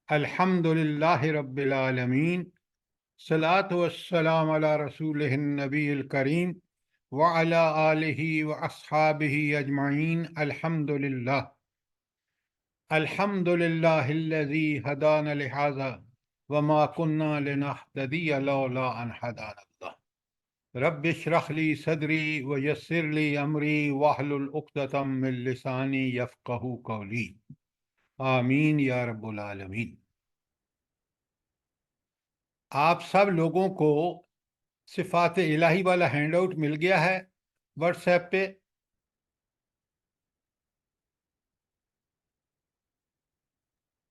الحمد للہ رب العالمین، صلاۃ والسلام علی رسول النبی الکریم وعلی آلہ واصحابہ اجمعین۔ الحمد للہ الذی ہدانا لہذا وما کنا لنہتدی لولا ان ہدانا اللہ۔ رب اشرح لی صدری ویسر لی امری واحلل عقدۃ من لسانی یفقہوا قولی، آمین یا رب العالمین۔ آپ سب لوگوں کو صفات الہی والا ہینڈ آؤٹ مل گیا ہے واٹس ایپ پہ؟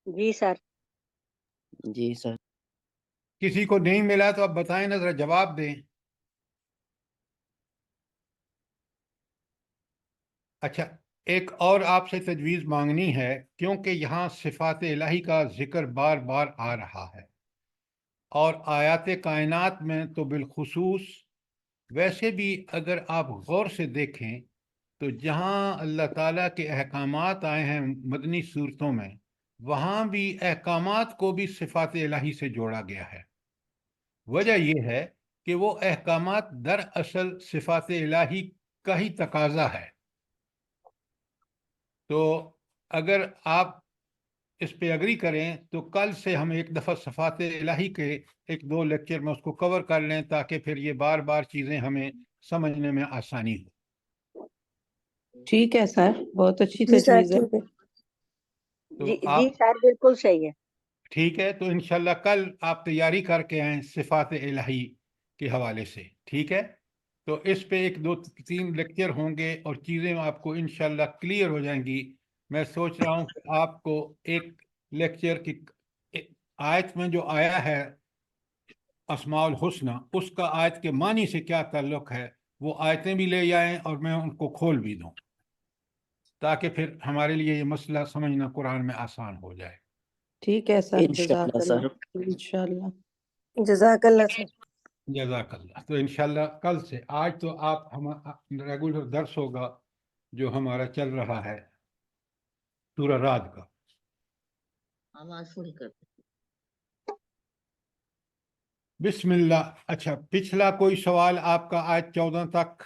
جی سر۔ جی سر۔ کسی کو نہیں ملا تو آپ بتائیں نا، ذرا جواب دیں۔ اچھا، ایک اور آپ سے تجویز مانگنی ہے، کیونکہ یہاں صفات الہی کا ذکر بار بار آ رہا ہے، اور آیات کائنات میں تو بالخصوص۔ ویسے بھی اگر آپ غور سے دیکھیں تو جہاں اللہ تعالیٰ کے احکامات آئے ہیں مدنی صورتوں میں، وہاں بھی احکامات کو بھی صفات الہی سے جوڑا گیا ہے۔ وجہ یہ ہے کہ وہ احکامات دراصل صفات الہی کا ہی تقاضا ہے۔ تو اگر آپ اس پہ اگری کریں تو کل سے ہم ایک دفعہ صفات الہی کے ایک دو لیکچر میں اس کو کور کر لیں، تاکہ پھر یہ بار بار چیزیں ہمیں سمجھنے میں آسانی ہو۔ ٹھیک ہے سر، بہت اچھی جی سر تجویز ہے۔ ٹھیک ہے۔ تو جی آپ سر بالکل صحیح ہے۔ ٹھیک ہے، تو انشاءاللہ کل آپ تیاری کر کے آئیں صفات الہی کے حوالے سے، ٹھیک ہے؟ تو اس پہ ایک دو تین لیکچر ہوں گے اور چیزیں آپ کو انشاءاللہ کلیئر ہو جائیں گی۔ میں سوچ رہا ہوں کہ آپ کو ایک لیکچر کی آیت میں جو آیا ہے اسماء الحسنہ، اس کا آیت کے معنی سے کیا تعلق ہے، وہ آیتیں بھی لے جائیں اور میں ان کو کھول بھی دوں، تاکہ پھر ہمارے لیے یہ مسئلہ سمجھنا قرآن میں آسان ہو جائے۔ ٹھیک ہے سر، انشاءاللہ جزاک سر۔ اللہ، انشاءاللہ۔ جزاک اللہ سر۔ جزاک اللہ۔ تو انشاءاللہ کل سے، آج تو آپ ریگولر درس ہوگا جو ہمارا چل رہا ہے سورہ رعد کا۔ آواز تھوڑی کر۔ بسم اللہ۔ اچھا، پچھلا کوئی سوال آپ کا آیت 14 تک؟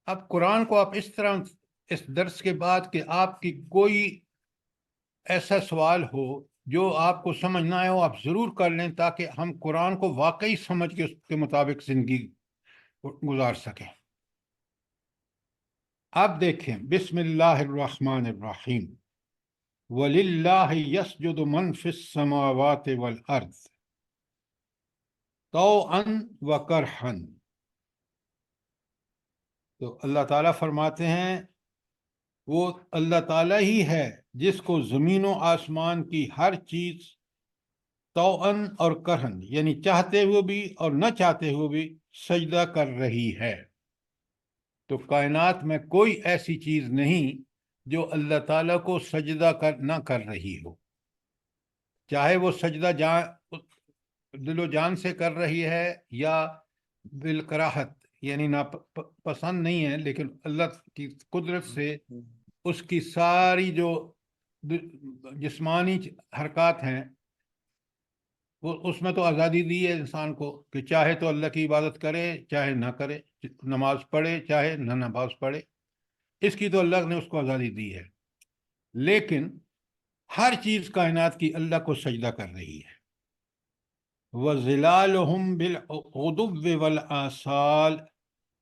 اب قرآن کو آپ اس طرح اس درس کے بعد کہ آپ کی کوئی ایسا سوال ہو جو آپ کو سمجھنا ہے، وہ آپ ضرور کر لیں، تاکہ ہم قرآن کو واقعی سمجھ کے اس کے مطابق زندگی گزار سکیں۔ اب دیکھیں، بسم اللہ الرحمن الرحیم۔ وَلِلَّهِ يَسْجُدُ مَنْ فِي السَّمَاوَاتِ وَالْأَرْضِ طَوْعًا وَكَرْحًا۔ تو اللہ تعالیٰ فرماتے ہیں وہ اللہ تعالیٰ ہی ہے جس کو زمین و آسمان کی ہر چیز طوعاً اور کرہن، یعنی چاہتے ہوئے بھی اور نہ چاہتے ہوئے بھی سجدہ کر رہی ہے۔ تو کائنات میں کوئی ایسی چیز نہیں جو اللہ تعالیٰ کو سجدہ نہ کر رہی ہو، چاہے وہ سجدہ دل و جان سے کر رہی ہے یا بالکراہت، یعنی پسند نہیں ہے، لیکن اللہ کی قدرت سے اس کی ساری جو جسمانی حرکات ہیں، وہ اس میں تو آزادی دی ہے انسان کو کہ چاہے تو اللہ کی عبادت کرے چاہے نہ کرے، نماز پڑھے چاہے نہ نماز پڑھے، اس کی تو اللہ نے اس کو آزادی دی ہے۔ لیکن ہر چیز کائنات کی اللہ کو سجدہ کر رہی ہے۔ وَظِلَالُهُمْ بِالْغُدُوِّ وَالْآصَالِ،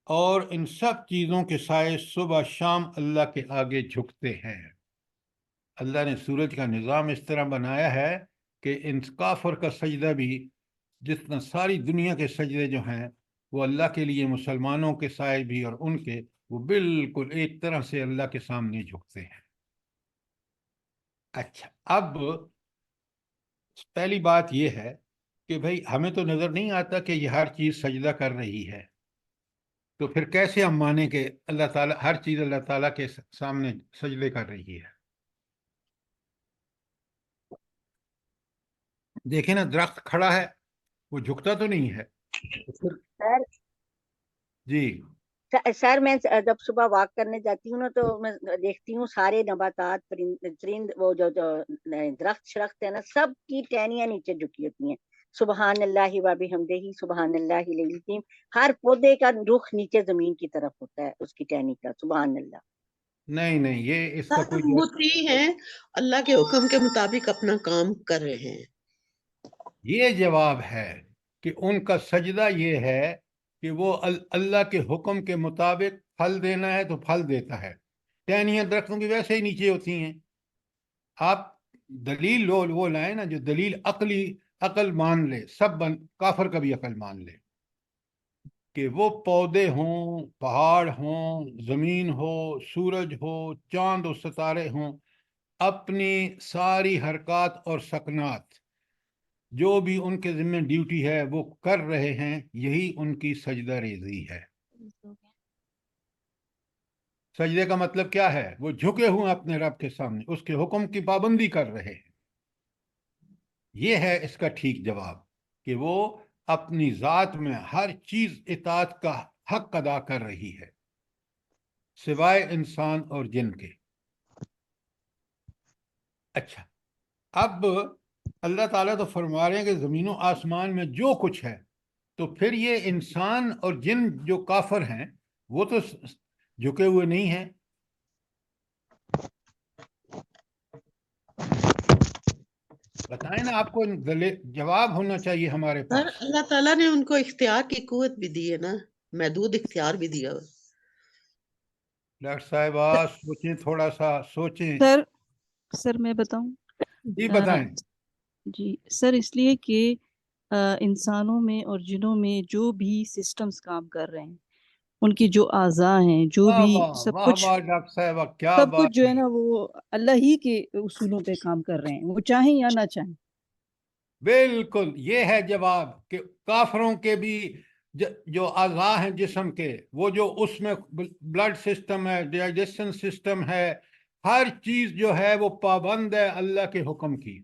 اور ان سب چیزوں کے سائے صبح شام اللہ کے آگے جھکتے ہیں۔ اللہ نے سورج کا نظام اس طرح بنایا ہے کہ ان کافر کا سجدہ بھی، جتنا ساری دنیا کے سجدے جو ہیں وہ اللہ کے لیے، مسلمانوں کے سائے بھی اور ان کے، وہ بالکل ایک طرح سے اللہ کے سامنے جھکتے ہیں۔ اچھا، اب پہلی بات یہ ہے کہ بھئی ہمیں تو نظر نہیں آتا کہ یہ ہر چیز سجدہ کر رہی ہے، تو پھر کیسے ہم مانیں کہ اللہ تعالیٰ ہر چیز اللہ تعالیٰ کے سامنے سجدے کر رہی ہے؟ دیکھیں نا، درخت کھڑا ہے، وہ جھکتا تو نہیں ہے، تو پھر سر جی سر میں جب صبح واک کرنے جاتی ہوں نا تو میں دیکھتی ہوں سارے نباتات چرند وہ جو درخت شرخت ہے نا سب کی ٹہنیاں نیچے جھکی ہوتی ہیں. سبحان اللہ و بحمدہ سبحان اللہ العظیم. ہر پودے کا رخ نیچے زمین کی طرف ہوتا ہے اس کی ٹہنی کا. سبحان اللہ. نہیں یہ اس کا کوئی مطیع ہیں، اللہ کے حکم کے مطابق اپنا کام کر رہے ہیں. یہ جواب ہے کہ ان کا سجدہ یہ ہے کہ وہ اللہ کے حکم کے مطابق پھل دینا ہے تو پھل دیتا ہے. ٹہنیاں درختوں کی ویسے ہی نیچے ہوتی ہیں. آپ دلیل وہ لائیں نا جو دلیل عقل مان لے. کافر کا بھی عقل مان لے کہ وہ پودے ہوں، پہاڑ ہوں، زمین ہو، سورج ہو، چاند و ستارے ہوں، اپنی ساری حرکات اور سکنات جو بھی ان کے ذمہ ڈیوٹی ہے وہ کر رہے ہیں. یہی ان کی سجدہ ریزی ہے. سجدے کا مطلب کیا ہے؟ وہ جھکے ہوئے اپنے رب کے سامنے اس کے حکم کی پابندی کر رہے ہیں. یہ ہے اس کا ٹھیک جواب کہ وہ اپنی ذات میں ہر چیز اطاعت کا حق ادا کر رہی ہے سوائے انسان اور جن کے. اچھا، اب اللہ تعالیٰ تو فرما رہے ہیں کہ زمین و آسمان میں جو کچھ ہے، تو پھر یہ انسان اور جن جو کافر ہیں وہ تو جھکے ہوئے نہیں ہیں. بتائیں نا، آپ کو جواب ہونا چاہیے ہمارے سر پاس. اللہ تعالیٰ نے ان کو اختیار کی قوت بھی دی ہے نا، محدود اختیار بھی دیا. ڈاکٹر صاحبہ سوچیں، تھوڑا سا سوچیں. سر میں بتاؤں؟ جی بتائیں. جی سر، اس لیے کہ انسانوں میں اور جنوں میں جو بھی سسٹمز کام کر رہے ہیں، ان کی جو اعضاء ہیں، جو واہ بھی واہ سب واہ کچھ واہ ڈاکٹر صاحبہ، کیا سب بات کچھ جو ہے ہے. نا وہ اللہ ہی کے اصولوں پہ کام کر رہے ہیں، وہ چاہیں یا نہ چاہیں. بالکل یہ ہے جواب کہ کافروں کے بھی جو اعضاء ہیں جسم کے، وہ جو اس میں بلڈ سسٹم ہے، ڈائجیشن سسٹم ہے، ہر چیز جو ہے وہ پابند ہے اللہ کے حکم کی.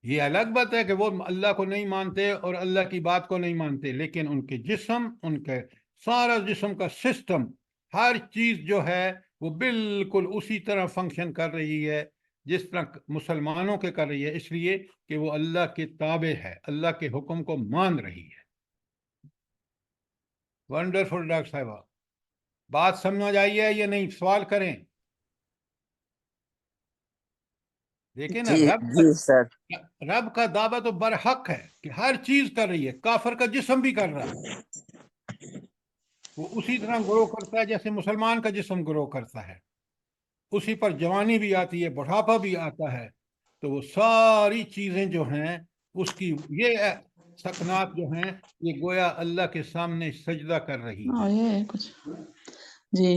یہ الگ بات ہے کہ وہ اللہ کو نہیں مانتے اور اللہ کی بات کو نہیں مانتے، لیکن ان کے جسم، ان کے سارا جسم کا سسٹم، ہر چیز جو ہے وہ بالکل اسی طرح فنکشن کر رہی ہے جس طرح مسلمانوں کے کر رہی ہے، اس لیے کہ وہ اللہ کے تابع ہے، اللہ کے حکم کو مان رہی ہے. ونڈرفل ڈاکٹر صاحبہ، بات سمجھ آئی ہے یا نہیں؟ سوال کریں. دیکھیں نا، رب کا دعویٰ تو برحق ہے کہ ہر چیز کر رہی ہے. کافر کا جسم بھی کر رہا ہے، وہ اسی طرح گرو کرتا ہے جیسے مسلمان کا جسم گرو کرتا ہے. اسی پر جوانی بھی آتی ہے، بڑھاپا بھی آتا ہے. تو وہ ساری چیزیں جو ہیں اس کی یہ سکنات جو ہیں یہ گویا اللہ کے سامنے سجدہ کر رہی ہیں. یہ ہے کچھ. جی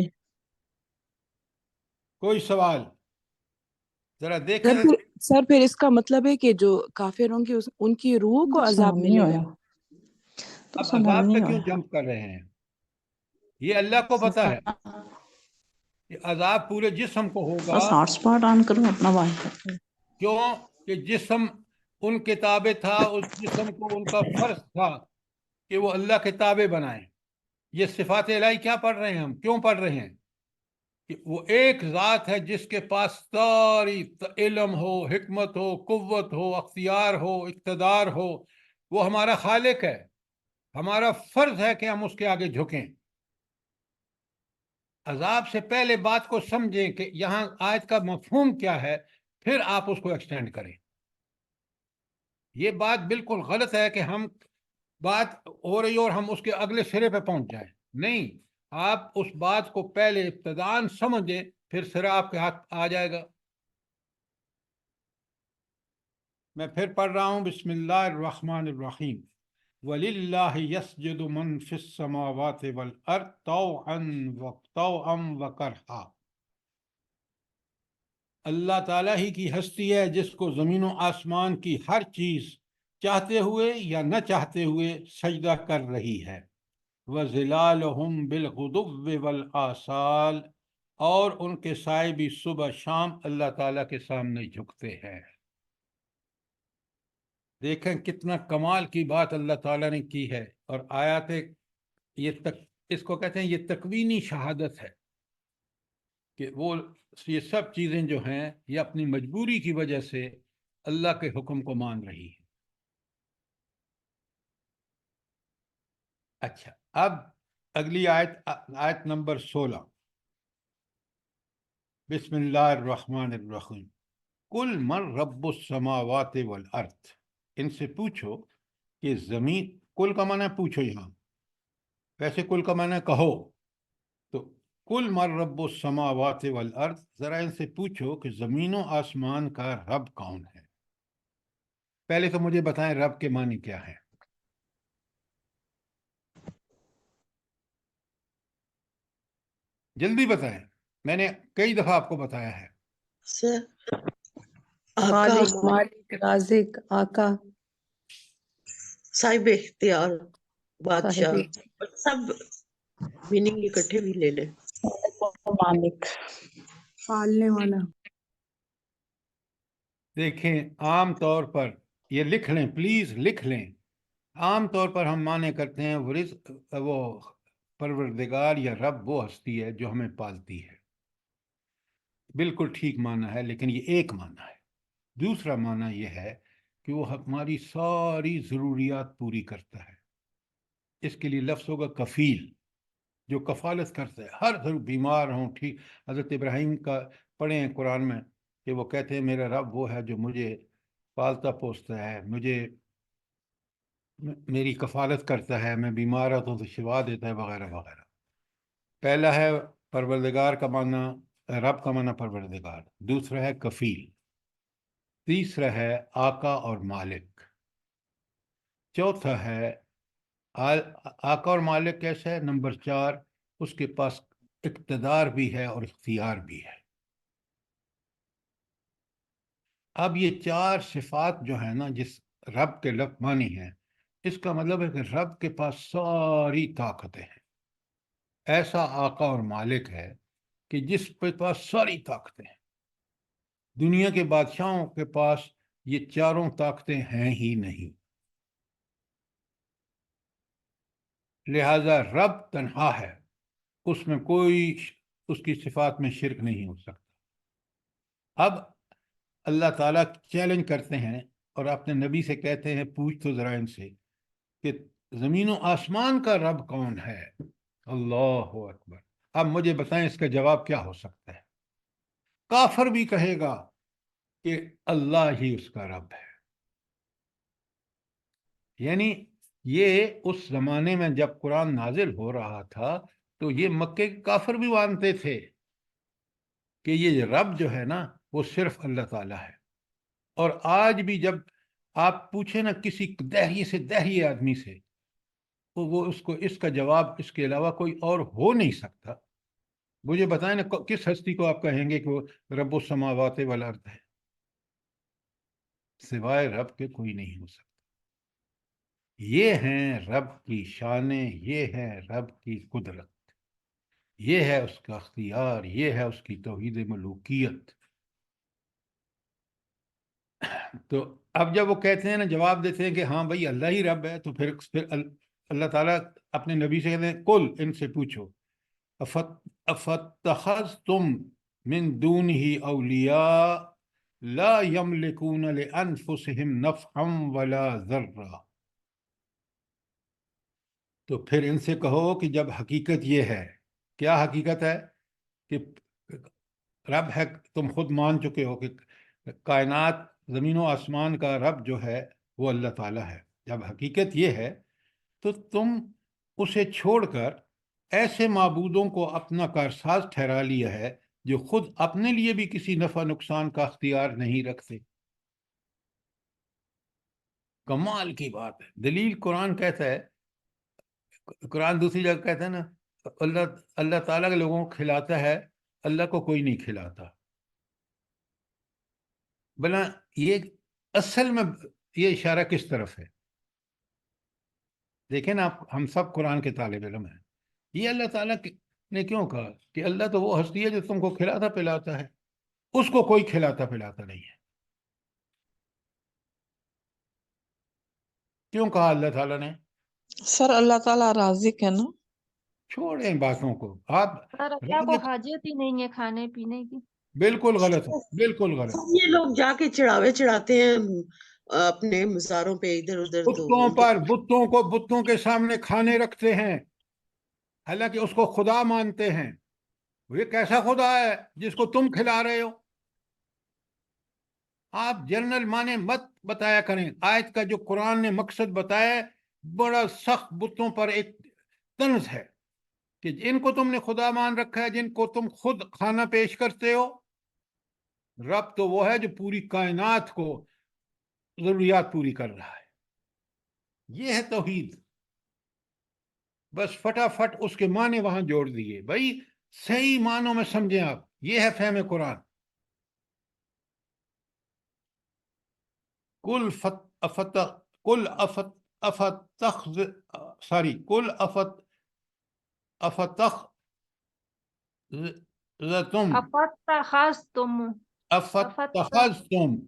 کوئی سوال؟ ذرا دیکھیں. سر پھر اس کا مطلب ہے کہ جو کافر ہوں گے ان کی روح کو عذاب ملے گا. اب عذاب پہ کیوں جمپ کر رہے ہیں؟ یہ اللہ کو پتا ہے کہ عذاب پورے جسم کو ہوگا. ہاٹ اسپاٹ آن کروں اپنا کیوں کہ جسم ان کے تابع تھا، اس جسم کو ان کا فرض تھا کہ وہ اللہ کے تابع بنائیں. یہ صفات الہی کیا پڑھ رہے ہیں ہم؟ کیوں پڑھ رہے ہیں؟ کہ وہ ایک ذات ہے جس کے پاس ساری علم ہو، حکمت ہو، قوت ہو، اختیار ہو، اقتدار ہو. وہ ہمارا خالق ہے. ہمارا فرض ہے کہ ہم اس کے آگے جھکیں. عذاب سے پہلے بات کو سمجھیں کہ یہاں آیت کا مفہوم کیا ہے، پھر آپ اس کو ایکسٹینڈ کریں. یہ بات بالکل غلط ہے کہ ہم بات ہو رہی اور ہم اس کے اگلے سرے پہ پہنچ جائیں. نہیں، آپ اس بات کو پہلے ابتداً سمجھیں، پھر سرا آپ کے ہاتھ آ جائے گا. میں پھر پڑھ رہا ہوں، بسم اللہ الرحمن الرحیم. وَلِلَّهِ يَسْجُدُ مَن فِي السَّمَاوَاتِ وَالْأَرْضِ طَوْعًا وَكَرْهًا. اللہ تعالیٰ ہی کی ہستی ہے جس کو زمین و آسمان کی ہر چیز چاہتے ہوئے یا نہ چاہتے ہوئے سجدہ کر رہی ہے. وَظِلَالُهُمْ بِالْغُدُوِّ وَالْآصَالِ، اور ان کے سائے بھی صبح شام اللہ تعالیٰ کے سامنے جھکتے ہیں. دیکھیں کتنا کمال کی بات اللہ تعالیٰ نے کی ہے. اور آیات یہ تک اس کو کہتے ہیں یہ تکوینی شہادت ہے کہ وہ یہ سب چیزیں جو ہیں یہ اپنی مجبوری کی وجہ سے اللہ کے حکم کو مان رہی ہیں. اچھا، اب اگلی آیت نمبر 16. بسم اللہ الرحمن الرحیم. کل من رب السماوات والارض، ان سے پوچھو کہ زمین، کل کا معنی پوچھو، یہاں ویسے کل کا معنی کہو، تو کل من رب السماوات والارض، ذرا ان سے پوچھو کہ زمین و آسمان کا رب کون ہے. پہلے تو مجھے بتائیں رب کے معنی کیا ہے. جلدی بتائیں، میں نے کئی دفعہ آپ کو بتایا ہے. سر آقا، خالق، مالک، رازق، آقا، صاحب اختیار، بادشاہ، صاحب اور سب میننگ اکٹھے بھی لے لیں. مالک، پالنے والا. دیکھیں، عام طور پر یہ لکھ لیں، پلیز لکھ لیں. عام طور پر ہم معنی کرتے ہیں وہ پروردگار یا رب وہ ہستی ہے جو ہمیں پالتی ہے. بالکل ٹھیک معنی ہے، لیکن یہ ایک معنی ہے. دوسرا معنی یہ ہے کہ وہ ہماری ساری ضروریات پوری کرتا ہے. اس کے لیے لفظ ہوگا کفیل، جو کفالت کرتا ہے. ہر بیمار ہوں، ٹھیک. حضرت ابراہیم کا پڑھیں قرآن میں کہ وہ کہتے ہیں میرا رب وہ ہے جو مجھے پالتا پوستا ہے، میری کفالت کرتا ہے، میں بیمار ہوتا ہوں تو شفا دیتا ہے، وغیرہ وغیرہ. پہلا ہے پروردگار کا معنی، رب کا معنی پروردگار. دوسرا ہے کفیل. تیسرا ہے آقا اور مالک. چوتھا ہے آقا اور مالک کیسا ہے؟ نمبر 4، اس کے پاس اقتدار بھی ہے اور اختیار بھی ہے. اب یہ 4 صفات جو ہیں نا، جس رب کے لفظ معنی ہیں، اس کا مطلب ہے کہ رب کے پاس ساری طاقتیں ہیں. ایسا آقا اور مالک ہے کہ جس کے پاس ساری طاقتیں ہیں. دنیا کے بادشاہوں کے پاس یہ 4 طاقتیں ہیں ہی نہیں. لہذا رب تنہا ہے، اس میں کوئی اس کی صفات میں شرک نہیں ہو سکتا. اب اللہ تعالیٰ چیلنج کرتے ہیں اور اپنے نبی سے کہتے ہیں پوچھ تو ذرا ان سے کہ زمین و آسمان کا رب کون ہے. اللہ اکبر. اب مجھے بتائیں اس کا جواب کیا ہو سکتا ہے. کافر بھی کہے گا کہ اللہ ہی اس کا رب ہے. یعنی یہ اس زمانے میں جب قرآن نازل ہو رہا تھا تو یہ مکے کے کافر بھی مانتے تھے کہ یہ رب جو ہے نا وہ صرف اللہ تعالیٰ ہے. اور آج بھی جب آپ پوچھیں نا کسی دہریے سے دہریے آدمی سے تو وہ اس کو اس کا جواب اس کے علاوہ کوئی اور ہو نہیں سکتا. مجھے بتائیں نا کس ہستی کو آپ کہیں گے کہ وہ رب السماوات والارض ہے؟ سوائے رب کے کوئی نہیں ہو سکتا. یہ ہیں رب کی شانیں، یہ ہے رب کی قدرت، یہ ہے اس کا اختیار، یہ ہے اس کی توحید ملوکیت. تو اب جب وہ کہتے ہیں نا، جواب دیتے ہیں کہ ہاں بھائی اللہ ہی رب ہے، تو پھر اللہ تعالیٰ اپنے نبی سے کہتے ہیں کل ان سے پوچھو افتخذتم من دونه اولیاء لا یملکون لانفسهم نفعا ولا ضرا. تو پھر ان سے کہو کہ جب حقیقت یہ ہے، کیا حقیقت ہے؟ کہ رب ہے. تم خود مان چکے ہو کہ کائنات، زمین و آسمان کا رب جو ہے وہ اللہ تعالیٰ ہے. جب حقیقت یہ ہے تو تم اسے چھوڑ کر ایسے معبودوں کو اپنا کارساز ٹھہرا لیا ہے جو خود اپنے لیے بھی کسی نفع نقصان کا اختیار نہیں رکھتے. کمال کی بات ہے. دلیل قرآن کہتا ہے، قرآن دوسری جگہ کہتا ہے نا، اللہ تعالیٰ کے لوگوں کو کھلاتا ہے، اللہ کو کوئی نہیں کھلاتا. بلا یہ اصل میں یہ اشارہ کس طرف ہے؟ دیکھیں نا، ہم سب قرآن کے طالب علم ہیں. یہ اللہ تعالیٰ نے کیوں کہا کہ اللہ تو وہ ہستی ہے جو تم کو کھلاتا پلاتا ہے، اس کو کوئی کھلاتا پلاتا نہیں ہے. کیوں کہا اللہ تعالیٰ نے؟ سر اللہ تعالیٰ رازق ہے نا. چھوڑیں باتوں کو آپ. سر اللہ کو حاجت ہی نہیں ہے کھانے پینے کی. بالکل غلط ہے, بالکل غلط. سب یہ لوگ جا کے چڑھاوے چڑھاتے ہیں اپنے مزاروں پہ ادھر ادھر, تو بتوں پر, بتوں کے سامنے کھانے رکھتے ہیں, حالانکہ اس کو خدا مانتے ہیں. یہ کیسا خدا ہے جس کو تم کھلا رہے ہو؟ آپ جنرل معنی مت بتایا کریں. آیت کا جو قرآن نے مقصد بتایا بڑا سخت بتوں پر ایک طنز ہے کہ جن کو تم نے خدا مان رکھا ہے, جن کو تم خود کھانا پیش کرتے ہو. رب تو وہ ہے جو پوری کائنات کو ضروریات پوری کر رہا ہے. یہ ہے توحید. بس فٹافٹ اس کے معنی وہاں جوڑ دیے. بھائی صحیح معنوں میں سمجھیں آپ. یہ ہے فہم قرآن. کل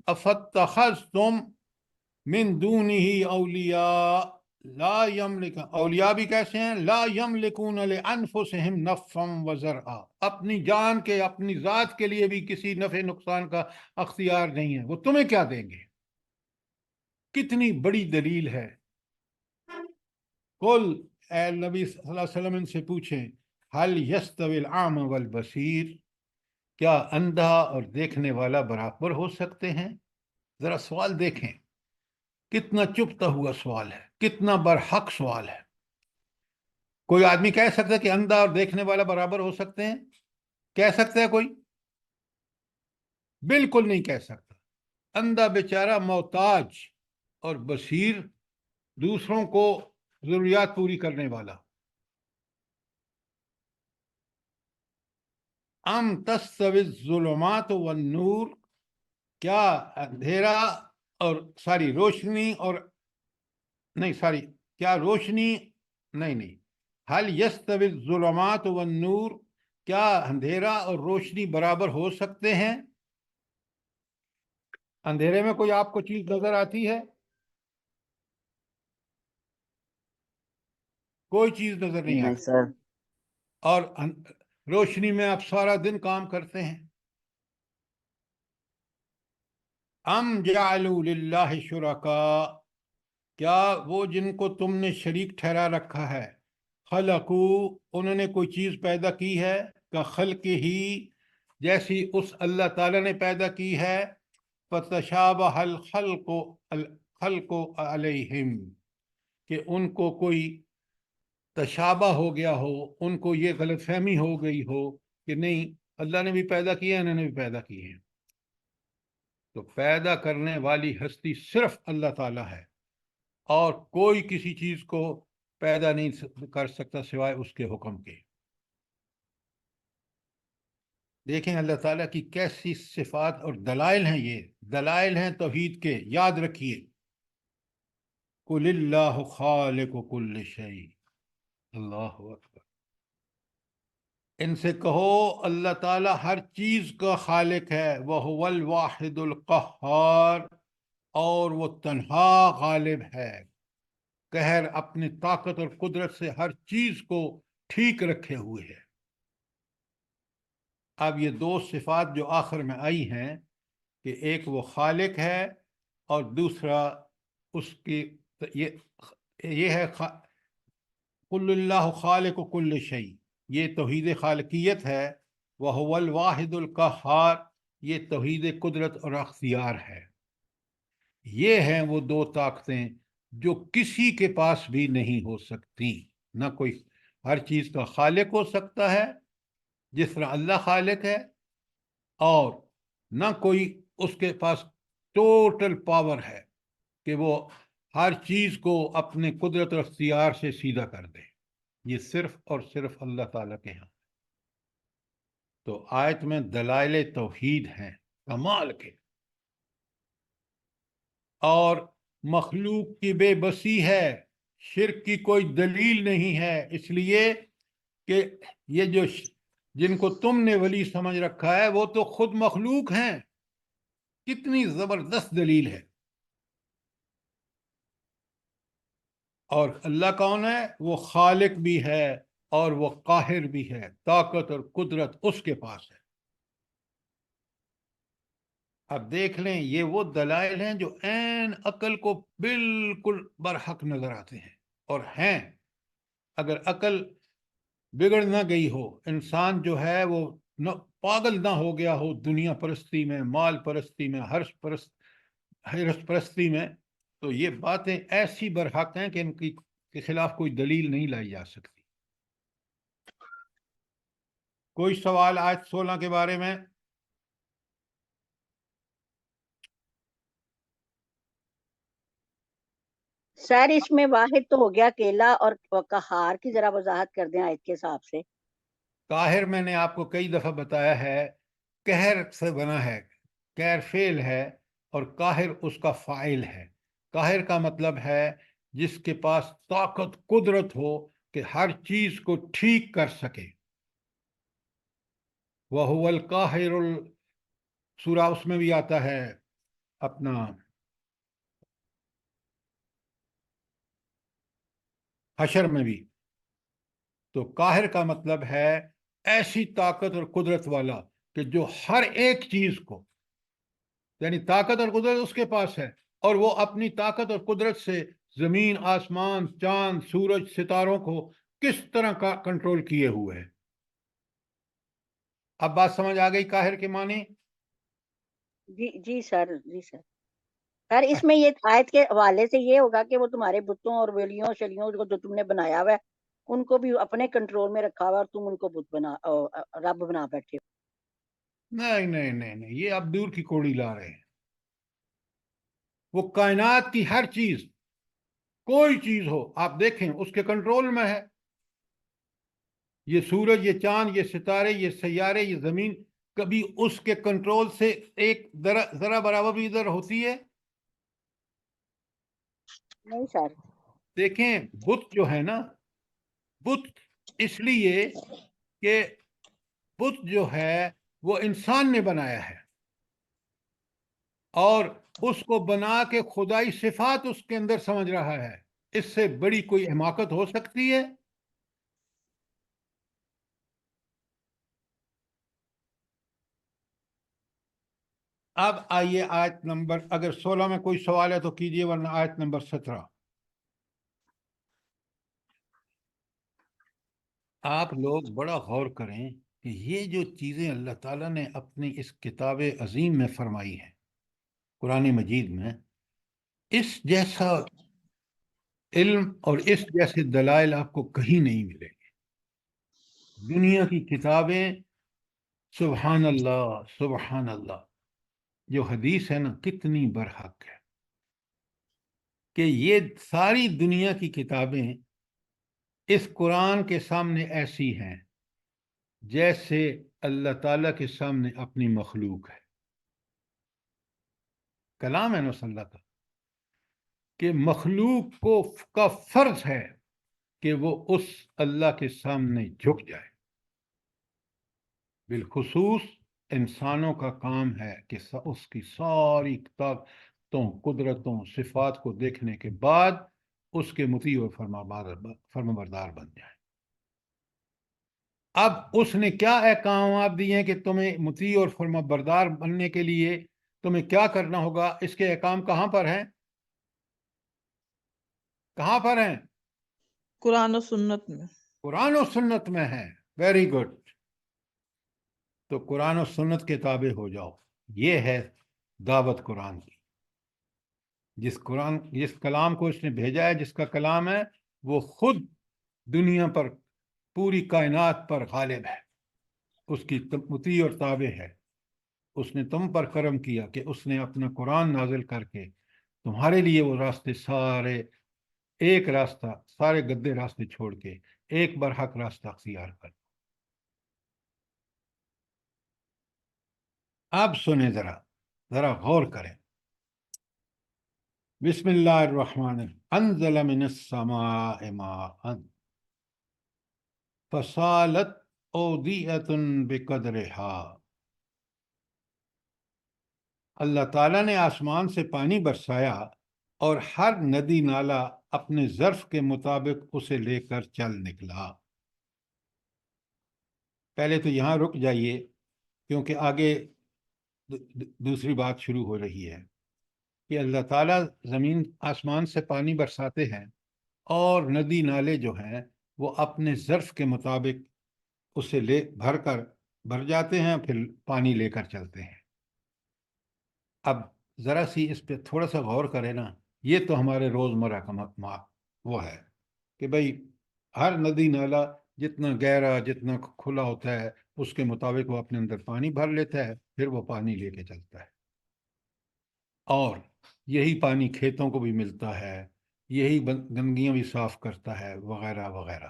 افاتخذتم من دونه اولیاء لا یملک. اولیاء بھی کیسے ہیں؟ لا یملکون لانفسہم نفعا وضرعا. اپنی جان کے, اپنی ذات کے لیے بھی کسی نفع نقصان کا اختیار نہیں ہے. وہ تمہیں کیا دیں گے؟ کتنی بڑی دلیل ہے. قل, اے نبی صلی اللہ علیہ وسلم ان سے پوچھیں, هل یستوی العام والبصیر, کیا اندھا اور دیکھنے والا برابر ہو سکتے ہیں؟ ذرا سوال دیکھیں, کتنا چپتا ہوا سوال ہے, کتنا برحق سوال ہے. کوئی آدمی کہہ سکتا ہے کہ اندھا اور دیکھنے والا برابر ہو سکتے ہیں؟ کہہ سکتا ہے کوئی؟ بالکل نہیں کہہ سکتا. اندھا بیچارہ محتاج اور بصیر دوسروں کو ضروریات پوری کرنے والا. ام تستوی الظلمات والنور, کیا اندھیرا اور روشنی اور کیا روشنی نہیں حل یستوی الظلمات والنور, کیا اندھیرا اور روشنی برابر ہو سکتے ہیں؟ اندھیرے میں کوئی آپ کو چیز نظر آتی ہے؟ کوئی چیز نظر نہیں آتی. سر. اور روشنی میں آپ سارا دن کام کرتے ہیں. ام جعلوا للہ شرکاء, کیا وہ جن کو تم نے شریک ٹھہرا رکھا ہے, خلقو, انہوں نے کوئی چیز پیدا کی ہے, کا خلق ہی, جیسی اس اللہ تعالیٰ نے پیدا کی ہے, فتشابہ الخلق علیہم, کہ ان کو کوئی تشابہ ہو گیا ہو, ان کو یہ غلط فہمی ہو گئی ہو کہ نہیں اللہ نے بھی پیدا کیا ہے, انہوں نے بھی پیدا کی ہے. تو پیدا کرنے والی ہستی صرف اللہ تعالیٰ ہے, اور کوئی کسی چیز کو پیدا نہیں کر سکتا سوائے اس کے حکم کے. دیکھیں اللہ تعالیٰ کی کیسی صفات اور دلائل ہیں. یہ دلائل ہیں توحید کے, یاد رکھیے. قل اللہ خالق کل شیء, اللہ اکبر. ان سے کہو اللہ تعالیٰ ہر چیز کا خالق ہے. وَهُوَ الْوَاحِدُ الْقَهَّارُ, اور وہ تنہا غالب ہے, قہر اپنی طاقت اور قدرت سے ہر چیز کو ٹھیک رکھے ہوئے ہے. اب یہ دو صفات جو آخر میں آئی ہیں کہ ایک وہ خالق ہے اور دوسرا اس کی یہ ہے قل اللہ خالق کل شیء, یہ توحید خالقیت ہے. وَهُوَ الْوَاحِدُ الْقَهَّارُ, یہ توحید قدرت اور اختیار ہے. یہ ہیں وہ دو طاقتیں جو کسی کے پاس بھی نہیں ہو سکتی. نہ کوئی ہر چیز کا خالق ہو سکتا ہے جس طرح اللہ خالق ہے, اور نہ کوئی اس کے پاس ٹوٹل پاور ہے کہ وہ ہر چیز کو اپنے قدرت اور اختیار سے سیدھا کر دے. یہ صرف اور صرف اللہ تعالیٰ کے ہاں. تو آیت میں دلائل توحید ہیں کمال کے, اور مخلوق کی بے بسی ہے, شرک کی کوئی دلیل نہیں ہے. اس لیے کہ یہ جو جن کو تم نے ولی سمجھ رکھا ہے وہ تو خود مخلوق ہیں. کتنی زبردست دلیل ہے. اور اللہ کون ہے؟ وہ خالق بھی ہے اور وہ قاہر بھی ہے، طاقت اور قدرت اس کے پاس ہے۔ اب دیکھ لیں، یہ وہ دلائل ہیں جو عین عقل کو بالکل برحق نظر آتے ہیں اور ہیں۔ اگر عقل بگڑ نہ گئی ہو، انسان جو ہے وہ پاگل نہ ہو گیا ہو دنیا پرستی میں، مال پرستی میں، حرص پرستی میں، تو یہ باتیں ایسی برحق ہیں کہ ان کی کے خلاف کوئی دلیل نہیں لائی جا سکتی۔ کوئی سوال آیت 16 کے بارے میں؟ سر اس میں واحد تو ہو گیا اکیلا، اور قہار کی ذرا وضاحت کر دیں آیت کے حساب سے۔ قاہر میں نے آپ کو کئی دفعہ بتایا ہے، قہر سے بنا ہے، قہر فعل ہے اور قاہر اس کا فاعل ہے۔ قاہر کا مطلب ہے جس کے پاس طاقت قدرت ہو کہ ہر چیز کو ٹھیک کر سکے۔ وَهُوَ الْقَاهِرُ، سورہ اس میں بھی آتا ہے اپنا حشر میں بھی۔ تو قاہر کا مطلب ہے ایسی طاقت اور قدرت والا کہ جو ہر ایک چیز کو، یعنی طاقت اور قدرت اس کے پاس ہے، اور وہ اپنی طاقت اور قدرت سے زمین، آسمان، چاند، سورج، ستاروں کو کس طرح کا کنٹرول کیے ہوئے ہے۔ اب بات سمجھ آ گئی قاہر کے معنی؟ جی جی سر، جی سر۔ سر اس میں یہ آیت کے حوالے سے یہ ہوگا کہ وہ تمہارے بتوں اور ولیوں شلیوں کو جو تم نے بنایا ہوا ہے ان کو بھی اپنے کنٹرول میں رکھا ہوا، اور تم ان کو بت بنا رب بنا بیٹھے ہو۔ نہیں نہیں نہیں نہیں، یہ آپ دور کی کوڑی لا رہے ہیں۔ وہ کائنات کی ہر چیز، کوئی چیز ہو آپ دیکھیں، اس کے کنٹرول میں ہے۔ یہ سورج، یہ چاند، یہ ستارے، یہ سیارے، یہ زمین، کبھی اس کے کنٹرول سے ایک ذرا برابر بھی ادھر ہوتی ہے؟ نہیں سر۔ دیکھیں، بت جو ہے نا، بت اس لیے کہ بت جو ہے وہ انسان نے بنایا ہے، اور اس کو بنا کے خدائی صفات اس کے اندر سمجھ رہا ہے۔ اس سے بڑی کوئی حماقت ہو سکتی ہے؟ اب آئیے آیت نمبر، اگر 16 میں کوئی سوال ہے تو کیجیے، ورنہ آیت نمبر 17۔ آپ لوگ بڑا غور کریں کہ یہ جو چیزیں اللہ تعالیٰ نے اپنی اس کتاب عظیم میں فرمائی ہیں، قرآن مجید میں، اس جیسا علم اور اس جیسے دلائل آپ کو کہیں نہیں ملیں گے۔ دنیا کی کتابیں، سبحان اللہ سبحان اللہ، جو حدیث ہے نا کتنی برحق ہے کہ یہ ساری دنیا کی کتابیں اس قرآن کے سامنے ایسی ہیں جیسے اللہ تعالیٰ کے سامنے اپنی مخلوق ہے۔ کلام ہے نا اللہ کا، کہ مخلوق کا فرض ہے کہ وہ اس اللہ کے سامنے جھک جائے۔ بالخصوص انسانوں کا کام ہے کہ اس کی ساری طاقتوں، قدرتوں، صفات کو دیکھنے کے بعد اس کے مطیع اور فرمانبردار بن جائیں۔ اب اس نے کیا احکامات دیے ہیں کہ تمہیں مطیع اور فرمانبردار بننے کے لیے تمہیں کیا کرنا ہوگا؟ اس کے احکام کہاں پر ہیں؟ کہاں پر ہیں؟ قرآن و سنت میں۔ قرآن و سنت میں ہے۔ Very good. تو قرآن و سنت کے تابع ہو جاؤ۔ یہ ہے دعوت قرآن کی۔ جس کلام کو اس نے بھیجا ہے، جس کا کلام ہے، وہ خود دنیا پر، پوری کائنات پر غالب ہے، اس کی مطیع اور تابع ہے۔ اس نے تم پر کرم کیا کہ اس نے اپنا قرآن نازل کر کے تمہارے لیے وہ راستے سارے، ایک راستہ، سارے گدے راستے چھوڑ کے ایک برحق راستہ اختیار کر۔ اب سنیں، ذرا غور کریں۔ بسم اللہ الرحمن الرحیم۔ انزل من السماء ماء فسالت اودیۃ بقدرها۔ اللہ تعالیٰ نے آسمان سے پانی برسایا اور ہر ندی نالا اپنے ظرف کے مطابق اسے لے کر چل نکلا۔ پہلے تو یہاں رک جائیے کیونکہ آگے دوسری بات شروع ہو رہی ہے کہ اللہ تعالیٰ زمین آسمان سے پانی برساتے ہیں اور ندی نالے جو ہیں وہ اپنے ظرف کے مطابق اسے بھر جاتے ہیں، پھر پانی لے کر چلتے ہیں۔ اب ذرا سی اس پہ تھوڑا سا غور کریں نا، یہ تو ہمارے روزمرہ کا وہ ہے کہ بھئی ہر ندی نالا جتنا گہرا جتنا کھلا ہوتا ہے اس کے مطابق وہ اپنے اندر پانی بھر لیتا ہے، پھر وہ پانی لے کے چلتا ہے، اور یہی پانی کھیتوں کو بھی ملتا ہے، یہی گندگیاں بھی صاف کرتا ہے، وغیرہ وغیرہ۔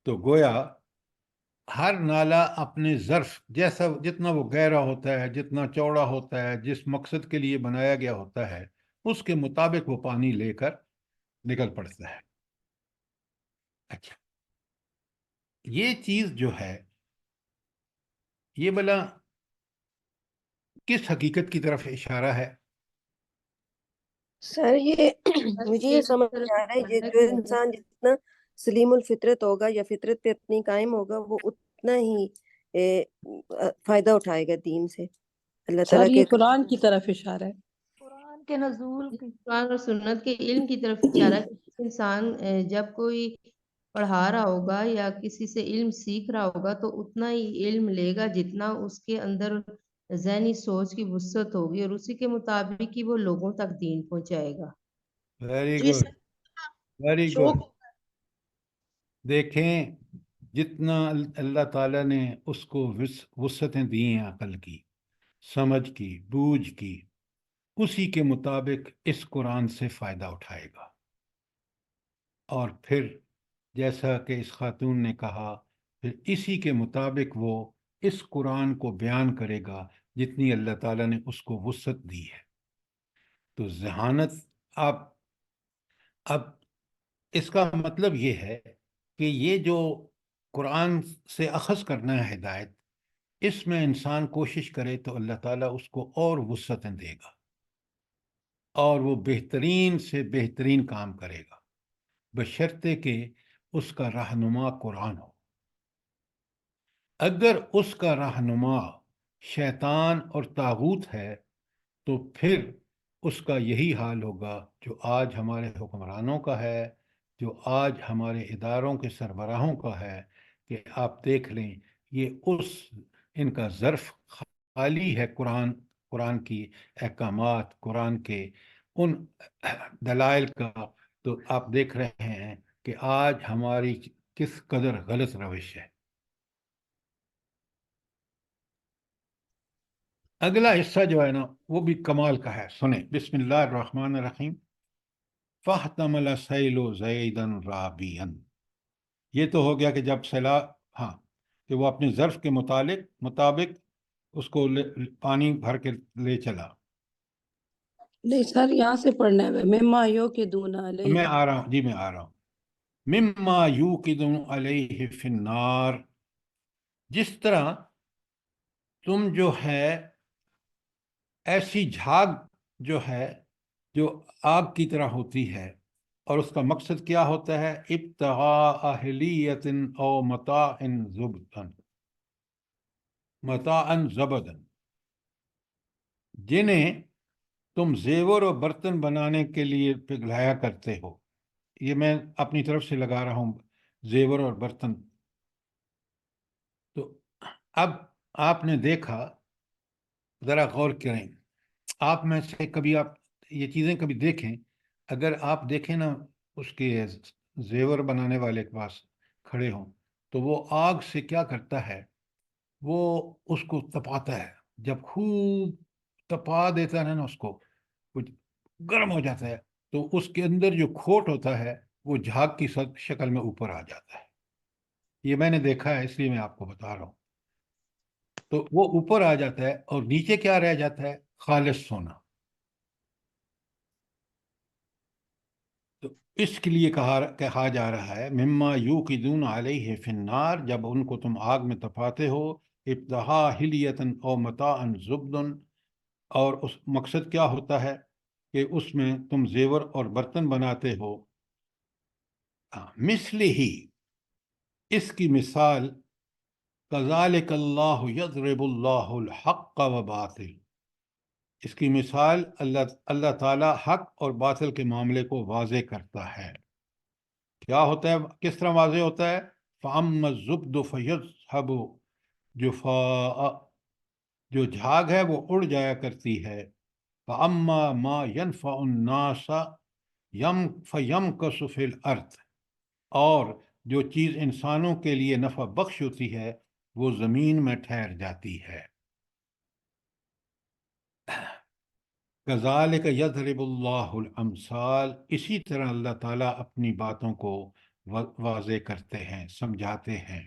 تو گویا ہر نالا اپنے ظرف جیسا جتنا وہ گہرا ہوتا ہے، جتنا چوڑا ہوتا ہے، جس مقصد کے لیے بنایا گیا ہوتا ہے، اس کے مطابق وہ پانی لے کر نکل پڑتا ہے۔ اچھا، یہ چیز جو ہے یہ بلا کس حقیقت کی طرف اشارہ ہے؟ سر یہ مجھے یہ سمجھ آ رہا ہے کہ جو انسان جتنا سلیم الفطرت ہوگا یا فطرت پہ اپنی قائم ہوگا وہ اتنا ہی فائدہ اٹھائے گا دین سے، اللہ سر تعالیٰ یہ کے قرآن کی طرف اشارہ ہے۔ قرآن کے نزول کی قرآن اور سنت کے علم کی طرف اشارہ ہے کہ انسان جب کوئی پڑھا رہا ہوگا یا کسی سے علم سیکھ رہا ہوگا تو اتنا ہی علم لے گا جتنا اس کے اندر ذہنی سوچ کی وسعت ہوگی، اور اسی کے مطابق ہی وہ لوگوں تک دین پہنچائے گا۔ ویری جی گڈ، سر، ویری شوق گڈ۔ دیکھیں جتنا اللہ تعالیٰ نے اس کو وسعتیں دی ہیں، عقل کی، سمجھ کی، بوجھ کی، اسی کے مطابق اس قرآن سے فائدہ اٹھائے گا، اور پھر جیسا کہ اس خاتون نے کہا پھر اسی کے مطابق وہ اس قرآن کو بیان کرے گا جتنی اللہ تعالیٰ نے اس کو وسعت دی ہے۔ تو ذہانت اب اس کا مطلب یہ ہے کہ یہ جو قرآن سے اخذ کرنا ہے ہدایت، اس میں انسان کوشش کرے تو اللہ تعالیٰ اس کو اور وسعتیں دے گا، اور وہ بہترین سے بہترین کام کرے گا، بشرطے کہ اس کا رہنما قرآن ہو۔ اگر اس کا رہنما شیطان اور طاغوت ہے تو پھر اس کا یہی حال ہوگا جو آج ہمارے حکمرانوں کا ہے، جو آج ہمارے اداروں کے سربراہوں کا ہے، کہ آپ دیکھ لیں یہ ان کا ظرف خالی ہے قرآن کی احکامات، قرآن کے ان دلائل کا، تو آپ دیکھ رہے ہیں کہ آج ہماری کس قدر غلط روش ہے۔ اگلا حصہ جو ہے نا وہ بھی کمال کا ہے، سنیں، بسم اللہ الرحمن الرحیم۔ فَاحْتَمَلَ السَّيْلُ زَيْدًا رَابِيًا، یہ تو ہو گیا کہ جب سیلاب، ہاں، کہ وہ اپنے ظرف کے مطابق اس کو پانی بھر کے لے چلا۔ نہیں سر، یہاں سے پڑھنا ہے مما یوقدون علیہ۔ میں آ رہا ہوں، مما یوقدون علیہ فی النار، جس طرح تم جو ہے ایسی جھاگ جو ہے جو آگ کی طرح ہوتی ہے، اور اس کا مقصد کیا ہوتا ہے؟ ابتغاء اہلیت او متاعا زبدا، جنہیں تم زیور و برتن بنانے کے لیے پگھلایا کرتے ہو۔ یہ میں اپنی طرف سے لگا رہا ہوں، زیور اور برتن۔ تو اب آپ نے دیکھا، ذرا غور کریں، آپ میں سے کبھی آپ یہ چیزیں کبھی دیکھیں، اگر آپ دیکھیں نا اس کے زیور بنانے والے کے پاس کھڑے ہوں تو وہ آگ سے کیا کرتا ہے، وہ اس کو تپاتا ہے، جب خوب تپا دیتا ہے نا اس کو، کچھ گرم ہو جاتا ہے تو اس کے اندر جو کھوٹ ہوتا ہے وہ جھاگ کی شکل میں اوپر آ جاتا ہے۔ یہ میں نے دیکھا ہے، اس لیے میں آپ کو بتا رہا ہوں۔ تو وہ اوپر آ جاتا ہے اور نیچے کیا رہ جاتا ہے؟ خالص سونا۔ تو اس کے لیے کہا جا رہا ہے مما یوقدون علیہ فی النار، جب ان کو تم آگ میں تپاتے ہو، ابتغاء حلیۃ او متاعا زبدا، اور اس مقصد کیا ہوتا ہے کہ اس میں تم زیور اور برتن بناتے ہو۔ مثل ہی، اس کی مثال کذالک اللہ یضرب اللہ الحق و باطل، اس کی مثال اللہ تعالیٰ حق اور باطل کے معاملے کو واضح کرتا ہے۔ کیا ہوتا ہے، کس طرح واضح ہوتا ہے؟ فَأَمَّا الزُّبْدُ فَيَذْهَبُ جُفَاءً، جو جھاگ ہے وہ اڑ جایا کرتی ہے۔ فَأَمَّا مَا يَنْفَعُ النَّاسَ فَيَمْكَثُ فِي الْأَرْضِ، اور جو چیز انسانوں کے لیے نفع بخش ہوتی ہے وہ زمین میں ٹھہر جاتی ہے۔ کذالک یضرب اللہ الامثال، اسی طرح اللہ تعالیٰ اپنی باتوں کو واضح کرتے ہیں، سمجھاتے ہیں۔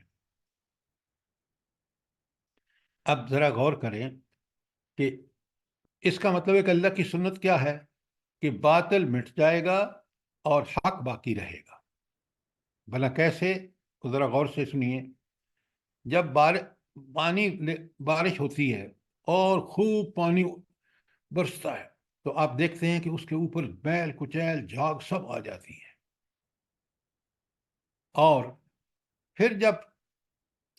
اب ذرا غور کریں کہ اس کا مطلب ہے کہ اللہ کی سنت کیا ہے کہ باطل مٹ جائے گا اور حق باقی رہے گا۔ بھلا کیسے؟ ذرا غور سے سنیے۔ جب بارش ہوتی ہے اور خوب پانی برستا ہے تو آپ دیکھتے ہیں کہ اس کے اوپر بیل کچیل جھاگ سب آ جاتی ہے، اور پھر جب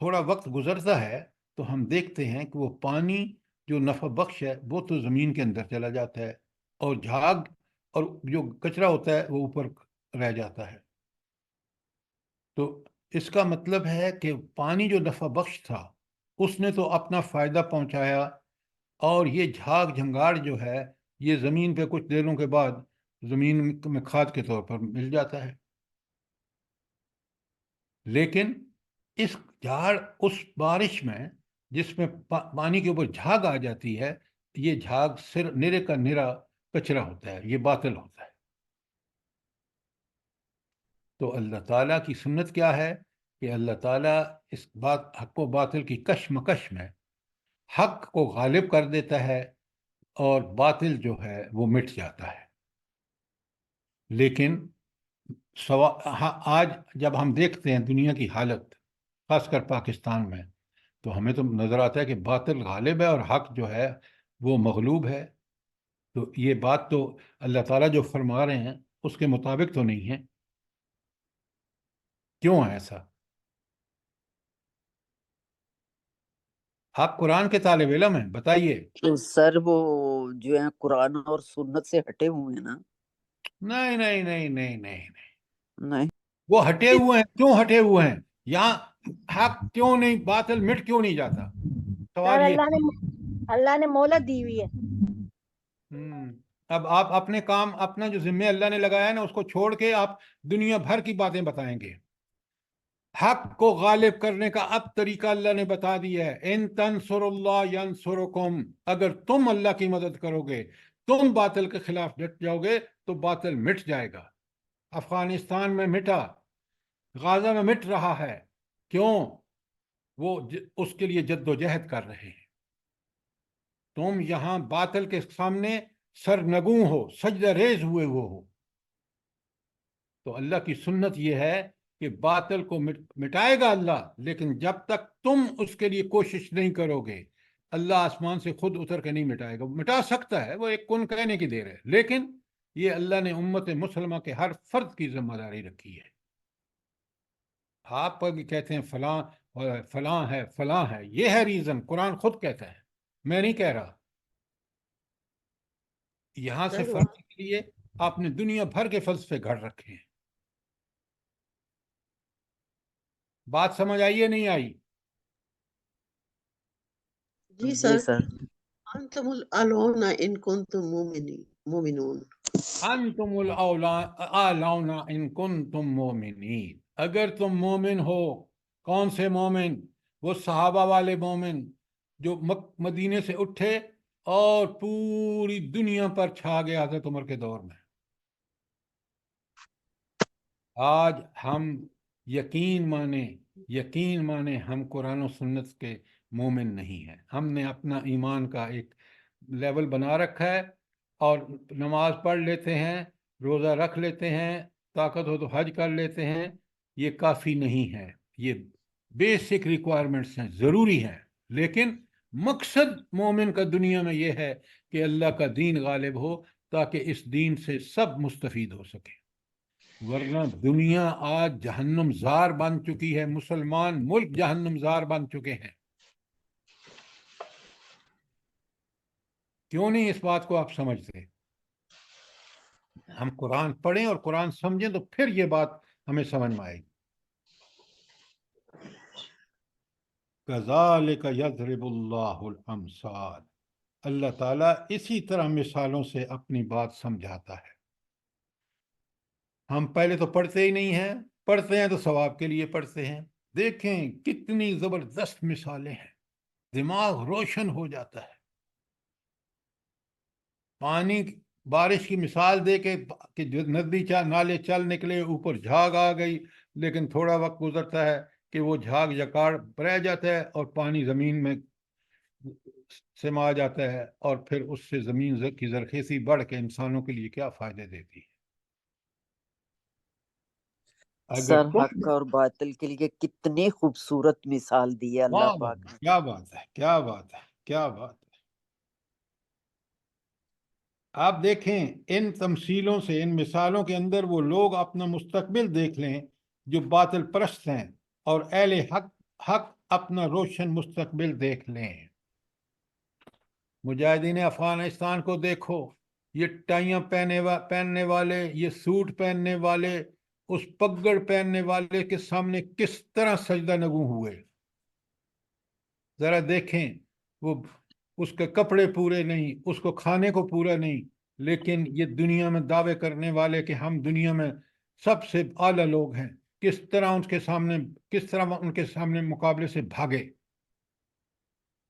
تھوڑا وقت گزرتا ہے تو ہم دیکھتے ہیں کہ وہ پانی جو نفع بخش ہے وہ تو زمین کے اندر چلا جاتا ہے، اور جھاگ اور جو کچرا ہوتا ہے وہ اوپر رہ جاتا ہے۔ تو اس کا مطلب ہے کہ پانی جو نفع بخش تھا اس نے تو اپنا فائدہ پہنچایا، اور یہ جھاگ جھنگاڑ جو ہے یہ زمین پہ کچھ دنوں کے بعد زمین میں کھاد کے طور پر مل جاتا ہے۔ لیکن اس بارش میں جس میں پانی کے اوپر جھاگ آ جاتی ہے، یہ جھاگ نرے کا نرا کچرا ہوتا ہے، یہ باطل ہوتا ہے۔ تو اللہ تعالیٰ کی سنت کیا ہے کہ اللہ تعالیٰ اس حق و باطل کی کشمکش میں حق کو غالب کر دیتا ہے اور باطل جو ہے وہ مٹ جاتا ہے۔ لیکن آج جب ہم دیکھتے ہیں دنیا کی حالت، خاص کر پاکستان میں، تو ہمیں تو نظر آتا ہے کہ باطل غالب ہے اور حق جو ہے وہ مغلوب ہے۔ تو یہ بات تو اللہ تعالیٰ جو فرما رہے ہیں اس کے مطابق تو نہیں ہے۔ کیوں ہے ایسا؟ آپ قرآن کے طالب علم ہیں، بتائیے۔ سر وہ جو ہیں قرآن اور سنت سے ہٹے ہوئے ہیں نا؟ نہیں نہیں نہیں نہیں نہیں نہیں، وہ ہٹے ہوئے ہیں۔ کیوں ہٹے ہوئے ہیں؟ یہاں حق کیوں نہیں، باطل مٹ کیوں نہیں جاتا؟ سوال یہ۔ اللہ نے مہلت دی ہوئی ہے۔ اب آپ اپنے کام، اپنا جو ذمہ اللہ نے لگایا ہے نا، اس کو چھوڑ کے آپ دنیا بھر کی باتیں بتائیں گے۔ حق کو غالب کرنے کا اب طریقہ اللہ نے بتا دیا ہے۔ ان تنصر اللہ ینصرکم، اگر تم اللہ کی مدد کرو گے، تم باطل کے خلاف ڈٹ جاؤ گے تو باطل مٹ جائے گا۔ افغانستان میں مٹا، غزہ میں مٹ رہا ہے۔ کیوں؟ وہ اس کے لیے جد و جہد کر رہے ہیں۔ تم یہاں باطل کے سامنے سرنگوں ہو، سجدہ ریز ہوئے ہو۔ تو اللہ کی سنت یہ ہے کہ باطل کو مٹائے گا اللہ، لیکن جب تک تم اس کے لیے کوشش نہیں کرو گے، اللہ آسمان سے خود اتر کے نہیں مٹائے گا۔ مٹا سکتا ہے، وہ ایک کن کہنے کی دیر ہے، لیکن یہ اللہ نے امت مسلمہ کے ہر فرد کی ذمہ داری رکھی ہے۔ آپ پر بھی کہتے ہیں فلاں فلاں ہے، فلاں ہے، یہ ہے ریزن، قرآن خود کہتا ہے، میں نہیں کہہ رہا۔ یہاں سے فرق کے لیے آپ نے دنیا بھر کے فلسفے گھڑ رکھے ہیں۔ بات سمجھ آئی ہے نہیں آئی؟ جی سر، انتم الاعلون ان کنتم مومنون۔ انتم الاعلون ان کنتم مومنین، اگر تم مومن ہو۔ کون سے مومن؟ وہ صحابہ والے مومن جو مدینے سے اٹھے اور پوری دنیا پر چھا گیا حضرت عمر کے دور میں۔ آج ہم یقین مانے ہم قرآن و سنت کے مومن نہیں ہیں۔ ہم نے اپنا ایمان کا ایک لیول بنا رکھا ہے، اور نماز پڑھ لیتے ہیں، روزہ رکھ لیتے ہیں، طاقت ہو تو حج کر لیتے ہیں۔ یہ کافی نہیں ہے، یہ بیسک ریکوائرمنٹس ہیں، ضروری ہیں، لیکن مقصد مومن کا دنیا میں یہ ہے کہ اللہ کا دین غالب ہو تاکہ اس دین سے سب مستفید ہو سکے۔ ورنہ دنیا آج جہنم زار بن چکی ہے، مسلمان ملک جہنم زار بن چکے ہیں. کیوں نہیں اس بات کو آپ سمجھتے؟ ہم قرآن پڑھیں اور قرآن سمجھیں تو پھر یہ بات ہمیں سمجھ میں آئے گی. کذالک یضرب اللہ الامثال، اللہ تعالیٰ اسی طرح مثالوں سے اپنی بات سمجھاتا ہے. ہم پہلے تو پڑھتے ہی نہیں ہیں، پڑھتے ہیں تو ثواب کے لیے پڑھتے ہیں. دیکھیں کتنی زبردست مثالیں ہیں، دماغ روشن ہو جاتا ہے. پانی بارش کی مثال دے کے کہ جو ندی نالے چل نکلے، اوپر جھاگ آ گئی، لیکن تھوڑا وقت گزرتا ہے کہ وہ جھاگ یکاڑ رہ جاتا ہے اور پانی زمین میں سما جاتا ہے، اور پھر اس سے زمین کی زرخیزی بڑھ کے انسانوں کے لیے کیا فائدے دیتی ہے. سر اگر حق اور باطل کے لیے کتنی خوبصورت مثال دی ہے اللہ پاک نے. کیا بات ہے، کیا بات ہے، کیا بات ہے. آپ دیکھیں ان تمثیلوں سے، ان مثالوں کے اندر وہ لوگ اپنا مستقبل دیکھ لیں جو باطل پرست ہیں، اور اہل حق اپنا روشن مستقبل دیکھ لیں. مجاہدین افغانستان کو دیکھو، یہ ٹائیاں پہننے والے، یہ سوٹ پہننے والے، اس پگڑ پہننے والے کے سامنے کس طرح سجدہ نگو ہوئے. ذرا دیکھیں، وہ اس کے کپڑے پورے نہیں، اس کو کھانے کو پورا نہیں، لیکن یہ دنیا میں دعوے کرنے والے کہ ہم دنیا میں سب سے اعلیٰ لوگ ہیں، کس طرح ان کے سامنے مقابلے سے بھاگے.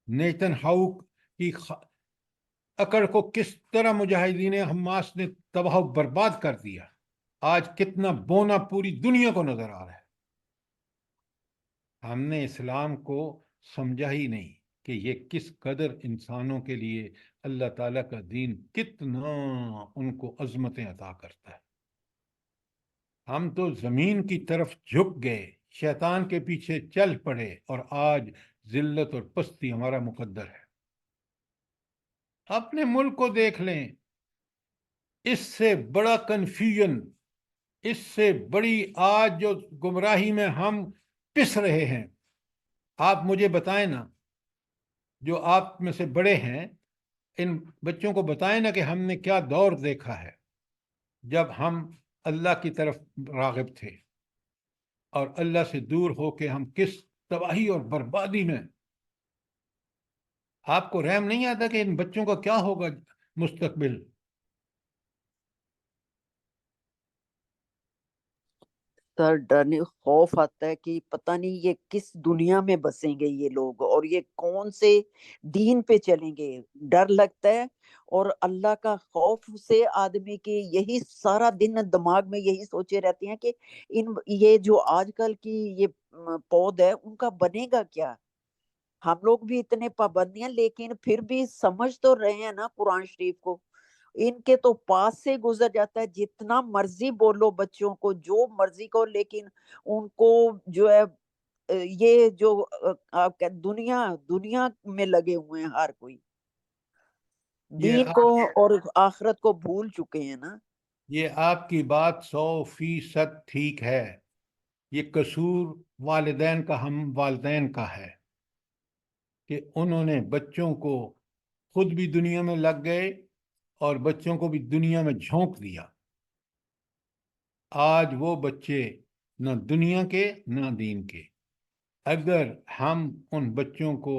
نیتن ہاؤک کی اکڑ کو کس طرح مجاہدین حماس نے تباہ و برباد کر دیا. آج کتنا بونا پوری دنیا کو نظر آ رہا ہے. ہم نے اسلام کو سمجھا ہی نہیں کہ یہ کس قدر انسانوں کے لیے اللہ تعالیٰ کا دین کتنا ان کو عظمتیں عطا کرتا ہے. ہم تو زمین کی طرف جھک گئے، شیطان کے پیچھے چل پڑے، اور آج ذلت اور پستی ہمارا مقدر ہے. اپنے ملک کو دیکھ لیں، اس سے بڑا کنفیوژن، اس سے بڑی آج جو گمراہی میں ہم پس رہے ہیں. آپ مجھے بتائیں نا، جو آپ میں سے بڑے ہیں، ان بچوں کو بتائیں نا کہ ہم نے کیا دور دیکھا ہے جب ہم اللہ کی طرف راغب تھے، اور اللہ سے دور ہو کے ہم کس تباہی اور بربادی میں. آپ کو رحم نہیں آتا کہ ان بچوں کا کیا ہوگا مستقبل؟ سر ڈرنے خوف آتا ہے کہ پتہ نہیں یہ کس دنیا میں بسیں گے یہ لوگ، اور یہ کون سے دین پہ چلیں گے. ڈر لگتا ہے، اور اللہ کا خوف سے آدمی کے یہی سارا دن دماغ میں یہی سوچے رہتے ہیں کہ یہ جو آج کل کی یہ پود ہے ان کا بنے گا کیا. ہم لوگ بھی اتنے پابندیاں، لیکن پھر بھی سمجھ تو رہے ہیں نا قرآن شریف کو. ان کے تو پاس سے گزر جاتا ہے، جتنا مرضی بولو بچوں کو جو مرضی کو، لیکن ان کو جو ہے یہ جو آپ دنیا میں لگے ہوئے ہیں، ہر کوئی دین کو اور آخرت کو بھول چکے ہیں نا. یہ آپ کی بات 100% ٹھیک ہے. یہ قصور والدین کا، ہم والدین کا ہے کہ انہوں نے بچوں کو، خود بھی دنیا میں لگ گئے اور بچوں کو بھی دنیا میں جھونک دیا. آج وہ بچے نہ دنیا کے نہ دین کے. اگر ہم ان بچوں کو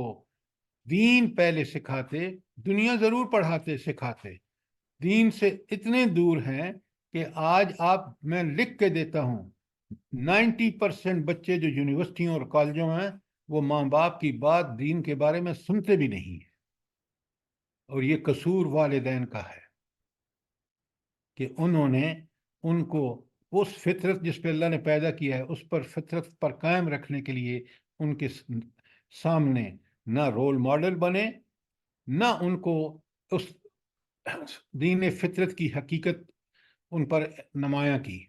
دین پہلے سکھاتے، دنیا ضرور پڑھاتے سکھاتے، دین سے اتنے دور ہیں کہ آج میں لکھ کے دیتا ہوں 90% بچے جو یونیورسٹیوں اور کالجوں میں، وہ ماں باپ کی بات دین کے بارے میں سنتے بھی نہیں ہیں. اور یہ قصور والدین کا ہے کہ انہوں نے ان کو اس فطرت جس پہ اللہ نے پیدا کیا ہے، اس پر فطرت پر قائم رکھنے کے لیے ان کے سامنے نہ رول ماڈل بنے، نہ ان کو اس دین فطرت کی حقیقت ان پر نمایاں کی،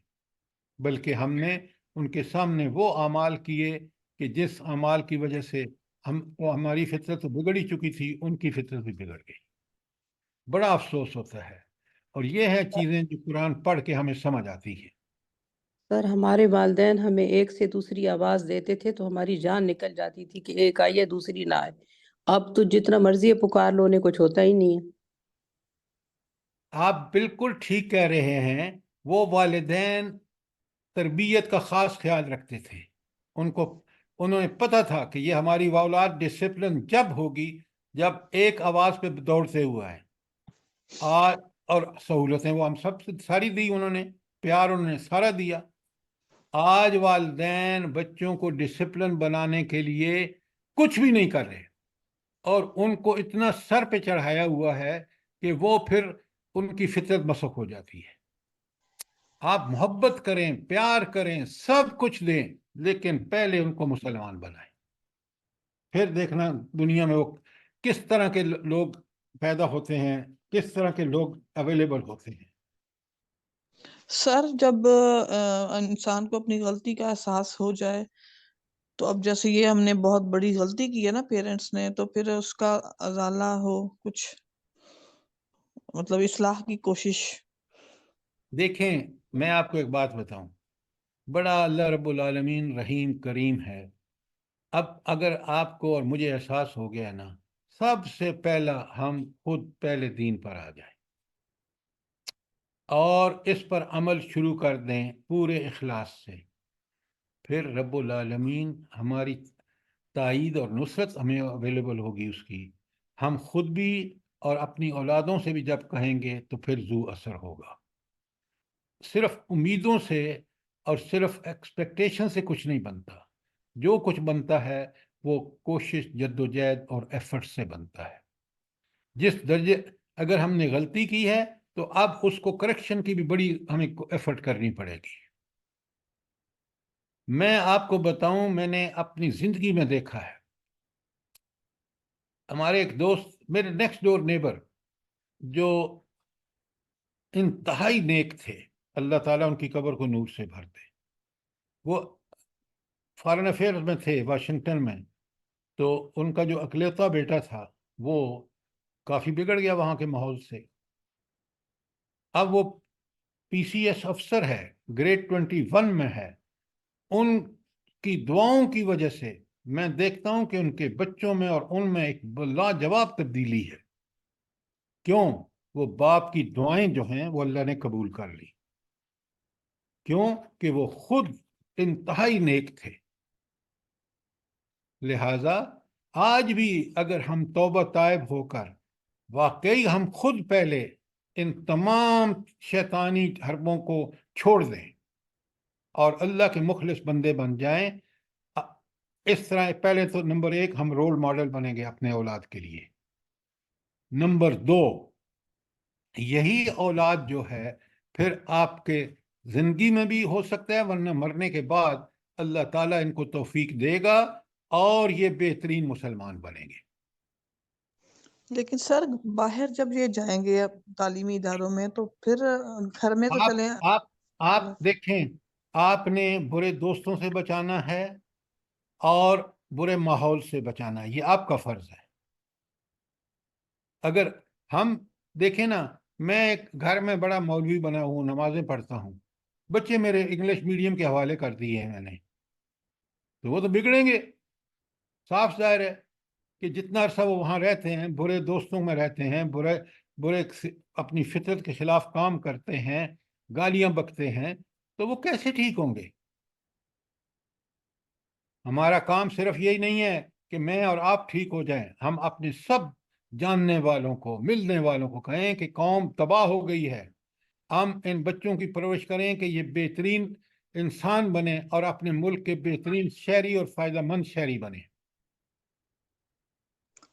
بلکہ ہم نے ان کے سامنے وہ اعمال کیے کہ جس اعمال کی وجہ سے ہماری فطرت بگڑی چکی تھی، ان کی فطرت بھی بگڑ گئی. بڑا افسوس ہوتا ہے. اور یہ ہے چیزیں جو قرآن پڑھ کے ہمیں سمجھ آتی ہیں. سر ہمارے والدین ہمیں ایک سے دوسری آواز دیتے تھے تو ہماری جان نکل جاتی تھی کہ ایک آئیے دوسری نہ آئے. اب تو جتنا مرضی پکار لو انہیں کچھ ہوتا ہی نہیں ہے. آپ بالکل ٹھیک کہہ رہے ہیں. وہ والدین تربیت کا خاص خیال رکھتے تھے. انہوں نے پتہ تھا کہ یہ ہماری اولاد ڈسپلن جب ہوگی جب ایک آواز پہ دوڑتے ہوا ہے. اور سہولتیں وہ ہم سب سے ساری دی انہوں نے، پیار انہوں نے سارا دیا. آج والدین بچوں کو ڈسپلن بنانے کے لیے کچھ بھی نہیں کر رہے، اور ان کو اتنا سر پہ چڑھایا ہوا ہے کہ وہ پھر ان کی فطرت مسخ ہو جاتی ہے. آپ محبت کریں، پیار کریں، سب کچھ دیں، لیکن پہلے ان کو مسلمان بنائیں. پھر دیکھنا دنیا میں وہ کس طرح کے لوگ پیدا ہوتے ہیں، کس طرح کے لوگ اویلیبل ہوتے ہیں. سر جب انسان کو اپنی غلطی کا احساس ہو جائے تو اب جیسے یہ ہم نے بہت بڑی غلطی کی ہے نا پیرنٹس نے، تو پھر اس کا ازالہ ہو، کچھ مطلب اصلاح کی کوشش. دیکھیں میں آپ کو ایک بات بتاؤں، بڑا اللہ رب العالمین رحیم کریم ہے. اب اگر آپ کو اور مجھے احساس ہو گیا نا، سب سے پہلا ہم خود پہلے دین پر آ جائیں اور اس پر عمل شروع کر دیں پورے اخلاص سے. پھر رب العالمین ہماری تائید اور نصرت ہمیں اویلیبل ہوگی اس کی. ہم خود بھی اور اپنی اولادوں سے بھی جب کہیں گے تو پھر ذو اثر ہوگا. صرف امیدوں سے اور صرف ایکسپیکٹیشن سے کچھ نہیں بنتا. جو کچھ بنتا ہے وہ کوشش، جد و جہد اور ایفرٹ سے بنتا ہے. جس درجے اگر ہم نے غلطی کی ہے تو اب اس کو کریکشن کی بھی بڑی ہمیں ایفرٹ کرنی پڑے گی. میں آپ کو بتاؤں، میں نے اپنی زندگی میں دیکھا ہے، ہمارے ایک دوست، میرے نیکسٹ ڈور نیبر، جو انتہائی نیک تھے، اللہ تعالیٰ ان کی قبر کو نور سے بھر دے. وہ فارن افیئرز میں تھے واشنگٹن میں، تو ان کا جو اکلوتا بیٹا تھا وہ کافی بگڑ گیا وہاں کے ماحول سے. اب وہ پی سی ایس افسر ہے، گریڈ 21 میں ہے. ان کی دعاؤں کی وجہ سے میں دیکھتا ہوں کہ ان کے بچوں میں اور ان میں ایک لاجواب تبدیلی ہے. کیوں؟ وہ باپ کی دعائیں جو ہیں وہ اللہ نے قبول کر لی. کیوں؟ کہ وہ خود انتہائی نیک تھے. لہذا آج بھی اگر ہم توبہ طائب ہو کر واقعی ہم خود پہلے ان تمام شیطانی حربوں کو چھوڑ دیں اور اللہ کے مخلص بندے بن جائیں، اس طرح پہلے تو نمبر 1 ہم رول ماڈل بنیں گے اپنے اولاد کے لیے. نمبر 2، یہی اولاد جو ہے پھر آپ کے زندگی میں بھی ہو سکتا ہے، ورنہ مرنے کے بعد اللہ تعالیٰ ان کو توفیق دے گا اور یہ بہترین مسلمان بنیں گے. لیکن سر باہر جب یہ جائیں گے اب تعلیمی اداروں میں تو پھر گھر میں تو چلیں. آپ دیکھیں، آپ نے برے دوستوں سے بچانا ہے اور برے ماحول سے بچانا ہے، یہ آپ کا فرض ہے. اگر ہم دیکھیں نا، میں ایک گھر میں بڑا مولوی بنا ہوں، نمازیں پڑھتا ہوں، بچے میرے انگلش میڈیم کے حوالے کر دیے ہیں میں نے، تو وہ تو بگڑیں گے. صاف ظاہر ہے کہ جتنا عرصہ وہ وہاں رہتے ہیں، برے دوستوں میں رہتے ہیں، برے اپنی فطرت کے خلاف کام کرتے ہیں، گالیاں بکتے ہیں، تو وہ کیسے ٹھیک ہوں گے؟ ہمارا کام صرف یہی نہیں ہے کہ میں اور آپ ٹھیک ہو جائیں، ہم اپنے سب جاننے والوں کو، ملنے والوں کو کہیں کہ قوم تباہ ہو گئی ہے. ہم ان بچوں کی پرورش کریں کہ یہ بہترین انسان بنے اور اپنے ملک کے بہترین شہری اور فائدہ مند شہری بنے.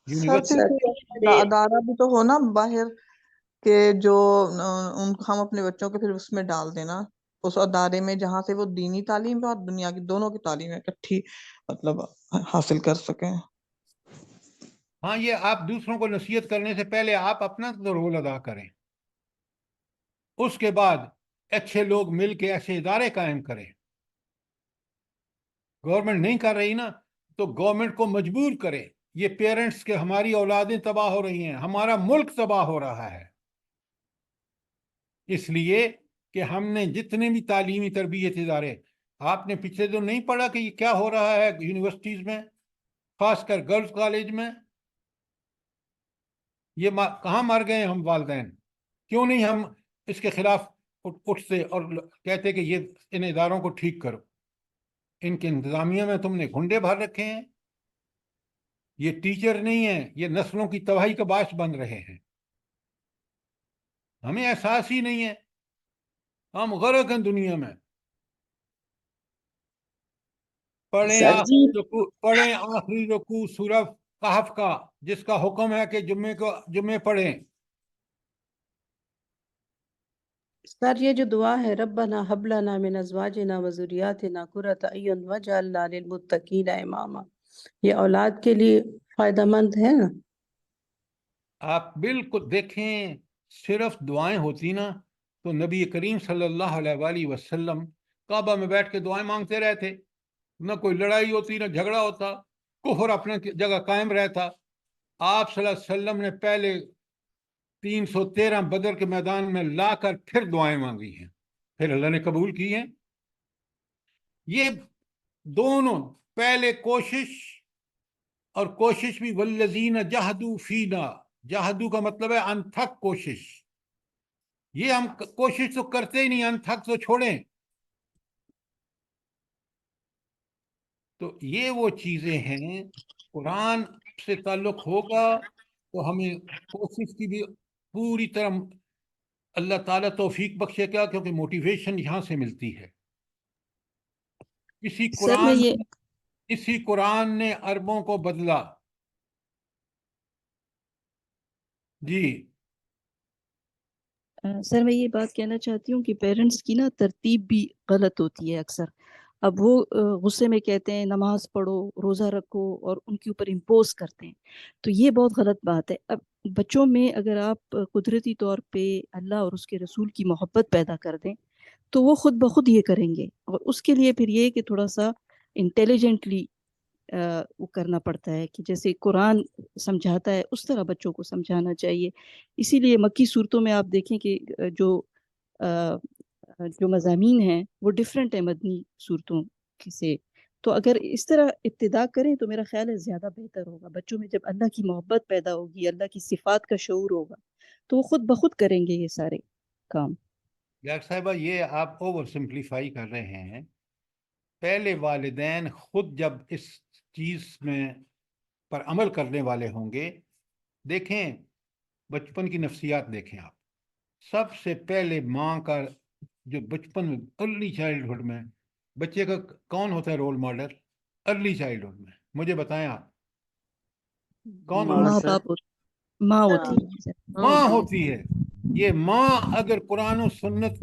سر پھر کوئی ادارہ بھی تو ہونا باہر کہ جو ہم اپنے بچوں کو پھر اس میں ڈال دینا، اس ادارے میں جہاں سے وہ دینی تعلیم اور دنیا کی دونوں کی تعلیم اکٹھی مطلب حاصل کر سکیں. ہاں، یہ آپ دوسروں کو نصیحت کرنے سے پہلے آپ اپنا تو رول ادا کریں، اس کے بعد اچھے لوگ مل کے ایسے ادارے قائم کریں. گورنمنٹ نہیں کر رہی نا، تو گورنمنٹ کو مجبور کرے. یہ پیرنٹس کے ہماری اولادیں تباہ ہو رہی ہیں، ہمارا ملک تباہ ہو رہا ہے، اس لیے کہ ہم نے جتنے بھی تعلیمی تربیت ادارے، آپ نے پچھلے دن نہیں پڑھا کہ یہ کیا ہو رہا ہے یونیورسٹیز میں، خاص کر گرلز کالج میں؟ یہ کہاں مر گئے ہم والدین؟ کیوں نہیں ہم اس کے خلاف اٹھتے اور کہتے کہ یہ ان اداروں کو ٹھیک کرو؟ ان کے انتظامیہ میں تم نے گھنڈے بھر رکھے ہیں، یہ ٹیچر نہیں ہیں، یہ نسلوں کی تباہی کا باعث بن رہے ہیں۔ ہمیں احساس ہی نہیں ہے، ہم غرق ہیں دنیا میں۔ پڑھیں آخری رکوع سورہ کہف کا، جس کا حکم ہے کہ جمعے پڑھیں۔ سر یہ جو دعا ہے ربنا حب لنا من ازواجنا وذریاتنا قرۃ اعین واجعلنا للمتقین اماما، یہ اولاد کے لیے فائدہ مند ہے نا؟ آپ بالکل دیکھیں، صرف دعائیں ہوتی نا تو نبی کریم صلی اللہ علیہ وآلہ وسلم کعبہ میں بیٹھ کے دعائیں مانگتے رہتے، نہ کوئی لڑائی ہوتی نہ جھگڑا ہوتا، کفر اپنے جگہ قائم رہتا۔ آپ صلی اللہ علیہ وسلم نے پہلے 313 بدر کے میدان میں لا کر پھر دعائیں مانگی ہیں، پھر اللہ نے قبول کی ہیں۔ یہ دونوں، پہلے کوشش، اور کوشش بھی والذین جاہدوا فینا، جاہدو کا مطلب ہے انتھک کوشش، یہ ہم کوشش تو کرتے ہی نہیں، انتھک تو چھوڑیں۔ تو یہ وہ چیزیں ہیں، قرآن سے تعلق ہوگا تو ہمیں کوشش کی بھی پوری طرح اللہ تعالیٰ توفیق بخشے گا، کیونکہ موٹیویشن یہاں سے ملتی ہے۔ اسی قرآن نے عربوں کو بدلا۔ جی سر میں یہ بات کہنا چاہتی ہوں کہ پیرنٹس کی نا ترتیب بھی غلط ہوتی ہے اکثر۔ اب وہ غصے میں کہتے ہیں نماز پڑھو، روزہ رکھو، اور ان کے اوپر امپوز کرتے ہیں، تو یہ بہت غلط بات ہے۔ اب بچوں میں اگر آپ قدرتی طور پہ اللہ اور اس کے رسول کی محبت پیدا کر دیں تو وہ خود بخود یہ کریں گے، اور اس کے لیے پھر یہ کہ تھوڑا سا انٹیلیجنٹلی وہ کرنا پڑتا ہے، کہ جیسے قرآن سمجھاتا ہے اس طرح بچوں کو سمجھانا چاہیے۔ اسی لیے مکی صورتوں میں آپ دیکھیں کہ جو مضامین ہیں وہ ڈیفرنٹ ہیں مدنی صورتوں سے، تو اگر اس طرح ابتدا کریں تو میرا خیال ہے زیادہ بہتر ہوگا۔ بچوں میں جب اللہ کی محبت پیدا ہوگی، اللہ کی صفات کا شعور ہوگا، تو وہ خود بخود کریں گے یہ سارے کام۔ ڈاکٹر صاحبہ، یہ آپ اوور سمپلیفائی کر رہے ہیں۔ پہلے والدین خود جب اس چیز میں پر عمل کرنے والے ہوں گے، دیکھیں بچپن کی نفسیات دیکھیں آپ، سب سے پہلے ماں کا جو بچپن میں ارلی چائلڈہڈ میں بچے کا کون ہوتا ہے رول ماڈل ارلی چائلڈہڈ میں؟ مجھے بتائیں آپ، کون ہوتا ہے؟ ماں ہوتی ہے۔ ماں ہوتی ہے۔ یہ ماں اگر قرآن و سنت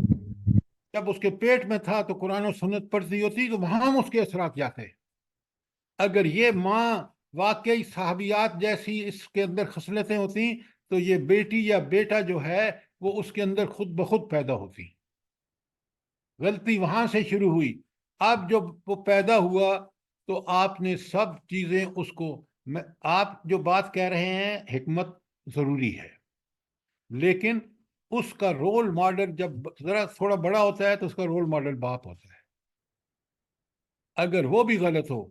جب اس کے پیٹ میں تھا تو قرآن و سنت پڑھتی ہوتی تو وہاں اس کے اثرات جاتے۔ اگر یہ ماں واقعی صحابیات جیسی اس کے اندر خصلتیں ہوتی تو یہ بیٹی یا بیٹا جو ہے وہ اس کے اندر خود بخود پیدا ہوتی۔ غلطی وہاں سے شروع ہوئی۔ اب جب وہ پیدا ہوا تو آپ نے سب چیزیں اس کو، آپ جو بات کہہ رہے ہیں حکمت ضروری ہے، لیکن اس کا رول ماڈل جب ذرا تھوڑا بڑا ہوتا ہے تو اس کا رول ماڈل باپ ہوتا ہے۔ اگر وہ بھی غلط ہو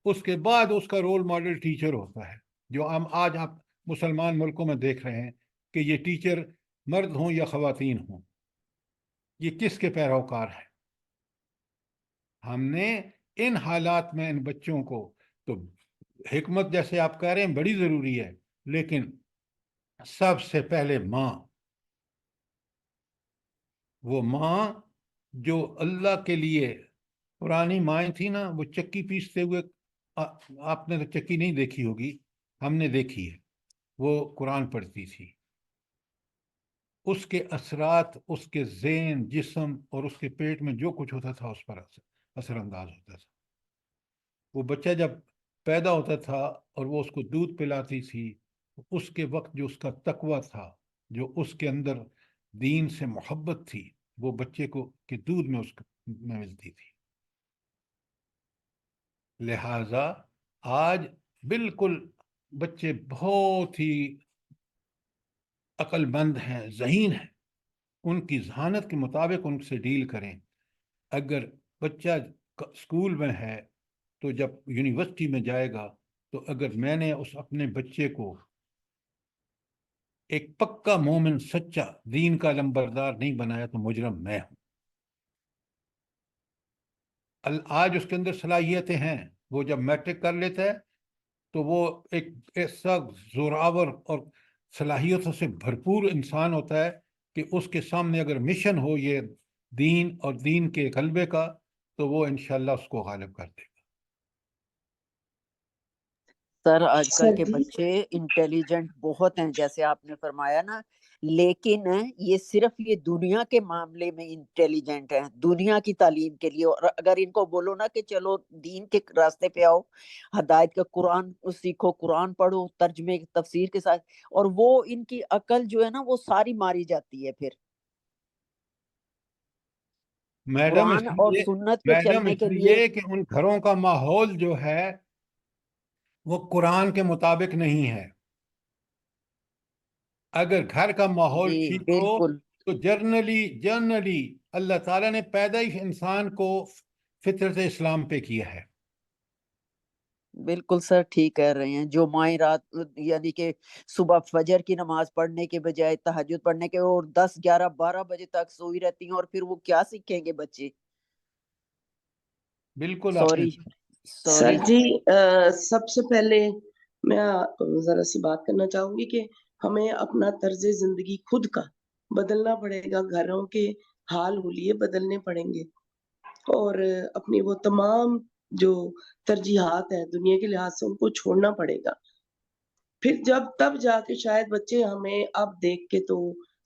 اس کے بعد اس کا رول ماڈل ٹیچر ہوتا ہے، جو ہم آج آپ مسلمان ملکوں میں دیکھ رہے ہیں کہ یہ ٹیچر مرد ہوں یا خواتین ہوں، یہ کس کے پیروکار ہیں؟ ہم نے ان حالات میں ان بچوں کو، تو حکمت جیسے آپ کہہ رہے ہیں بڑی ضروری ہے، لیکن سب سے پہلے ماں، وہ ماں جو اللہ کے لیے، پرانی مائیں تھی نا وہ چکی پیستے ہوئے، آپ نے تو چکی نہیں دیکھی ہوگی، ہم نے دیکھی ہے، وہ قرآن پڑھتی تھی، اس کے اثرات اس کے ذہن، جسم اور اس کے پیٹ میں جو کچھ ہوتا تھا اس پر اثر انداز ہوتا تھا۔ وہ بچہ جب پیدا ہوتا تھا اور وہ اس کو دودھ پلاتی تھی، اس کے وقت جو اس کا تقویٰ تھا، جو اس کے اندر دین سے محبت تھی، وہ بچے کو کہ دودھ میں اس میں ملتی تھی۔ لہٰذا آج بالکل بچے بہت ہی عقل مند ہیں، ذہین ہیں، ان کی ذہانت کے مطابق ان سے ڈیل کریں. اگر بچہ اسکول میں ہے تو جب یونیورسٹی میں جائے گا تو اگر میں نے اس اپنے بچے کو ایک پکا مومن سچا دین کا لمبردار نہیں بنایا تو مجرم میں ہوں. آج اس کے اندر صلاحیتیں ہیں، وہ جب میٹرک کر لیتا ہے تو وہ ایک ایسا زوراور اور صلاحیتوں سے بھرپور انسان ہوتا ہے کہ اس کے سامنے اگر مشن ہو یہ دین اور دین کے غلبے کا تو وہ انشاءاللہ اس کو غالب کر دے گا. سر آج کل سر کے جی بچے انٹیلیجنٹ بہت ہیں جیسے آپ نے فرمایا نا، لیکن یہ صرف یہ دنیا کے معاملے میں انٹیلیجنٹ ہیں، دنیا کی تعلیم کے لیے. اور اگر ان کو بولو نا کہ چلو دین کے راستے پہ آؤ، ہدایت کا قرآن سیکھو، قرآن پڑھو ترجمے تفسیر کے ساتھ، اور وہ ان کی عقل جو ہے نا وہ ساری ماری جاتی ہے پھر میڈم قرآن اور سنت پہ چلنے اس کے لیے. لیے کہ ان گھروں کا ماحول جو ہے وہ قرآن کے مطابق نہیں ہے. اگر گھر کا ماحول جی ٹھیک ہو بالکل تو جنرلی اللہ تعالیٰ نے پیدائش انسان کو فطرت اسلام پہ کیا ہے. بالکل سر ٹھیک کہہ رہے ہیں. جو مائیں رات یعنی کہ صبح فجر کی نماز پڑھنے کے بجائے تہجد پڑھنے کے اور 10 11 12 بجے تک سوئی رہتی ہیں، اور پھر وہ کیا سیکھیں گے بچے. بالکل آپ نے سوری سر سوری جی سب سے پہلے میں ذرا سی بات کرنا چاہوں گی کہ ہمیں اپنا طرز زندگی خود کا بدلنا پڑے گا، گھروں کے حال حلیے بدلنے پڑیں گے، اور اپنی وہ تمام جو ترجیحات ہیں دنیا کے لحاظ سے ان کو چھوڑنا پڑے گا. پھر تب جا کے شاید بچے ہمیں اب دیکھ کے تو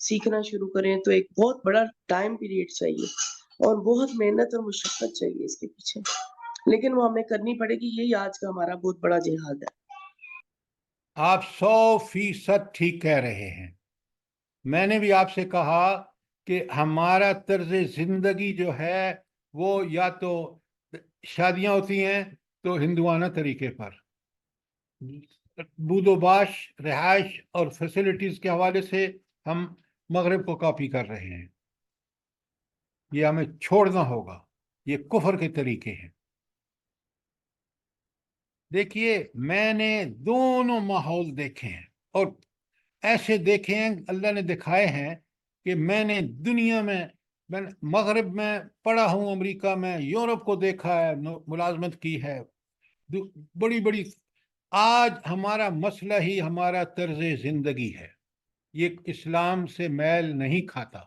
سیکھنا شروع کریں. تو ایک بہت بڑا ٹائم پیریڈ چاہیے اور بہت محنت اور مشقت چاہیے اس کے پیچھے، لیکن وہ ہمیں کرنی پڑے گی. یہی آج کا ہمارا بہت بڑا جہاد ہے. آپ 100% ٹھیک کہہ رہے ہیں. میں نے بھی آپ سے کہا کہ ہمارا طرز زندگی جو ہے وہ یا تو شادیاں ہوتی ہیں تو ہندوانہ طریقے پر، بود و باش، رہائش اور فیسلٹیز کے حوالے سے ہم مغرب کو کاپی کر رہے ہیں. یہ ہمیں چھوڑنا ہوگا، یہ کفر کے طریقے ہیں. دیکھیے میں نے دونوں ماحول دیکھے ہیں اور ایسے دیکھے ہیں، اللہ نے دکھائے ہیں کہ میں نے دنیا میں مغرب میں پڑھا ہوں، امریکہ میں، یورپ کو دیکھا ہے، ملازمت کی ہے بڑی. آج ہمارا مسئلہ ہی ہمارا طرز زندگی ہے، یہ اسلام سے میل نہیں کھاتا.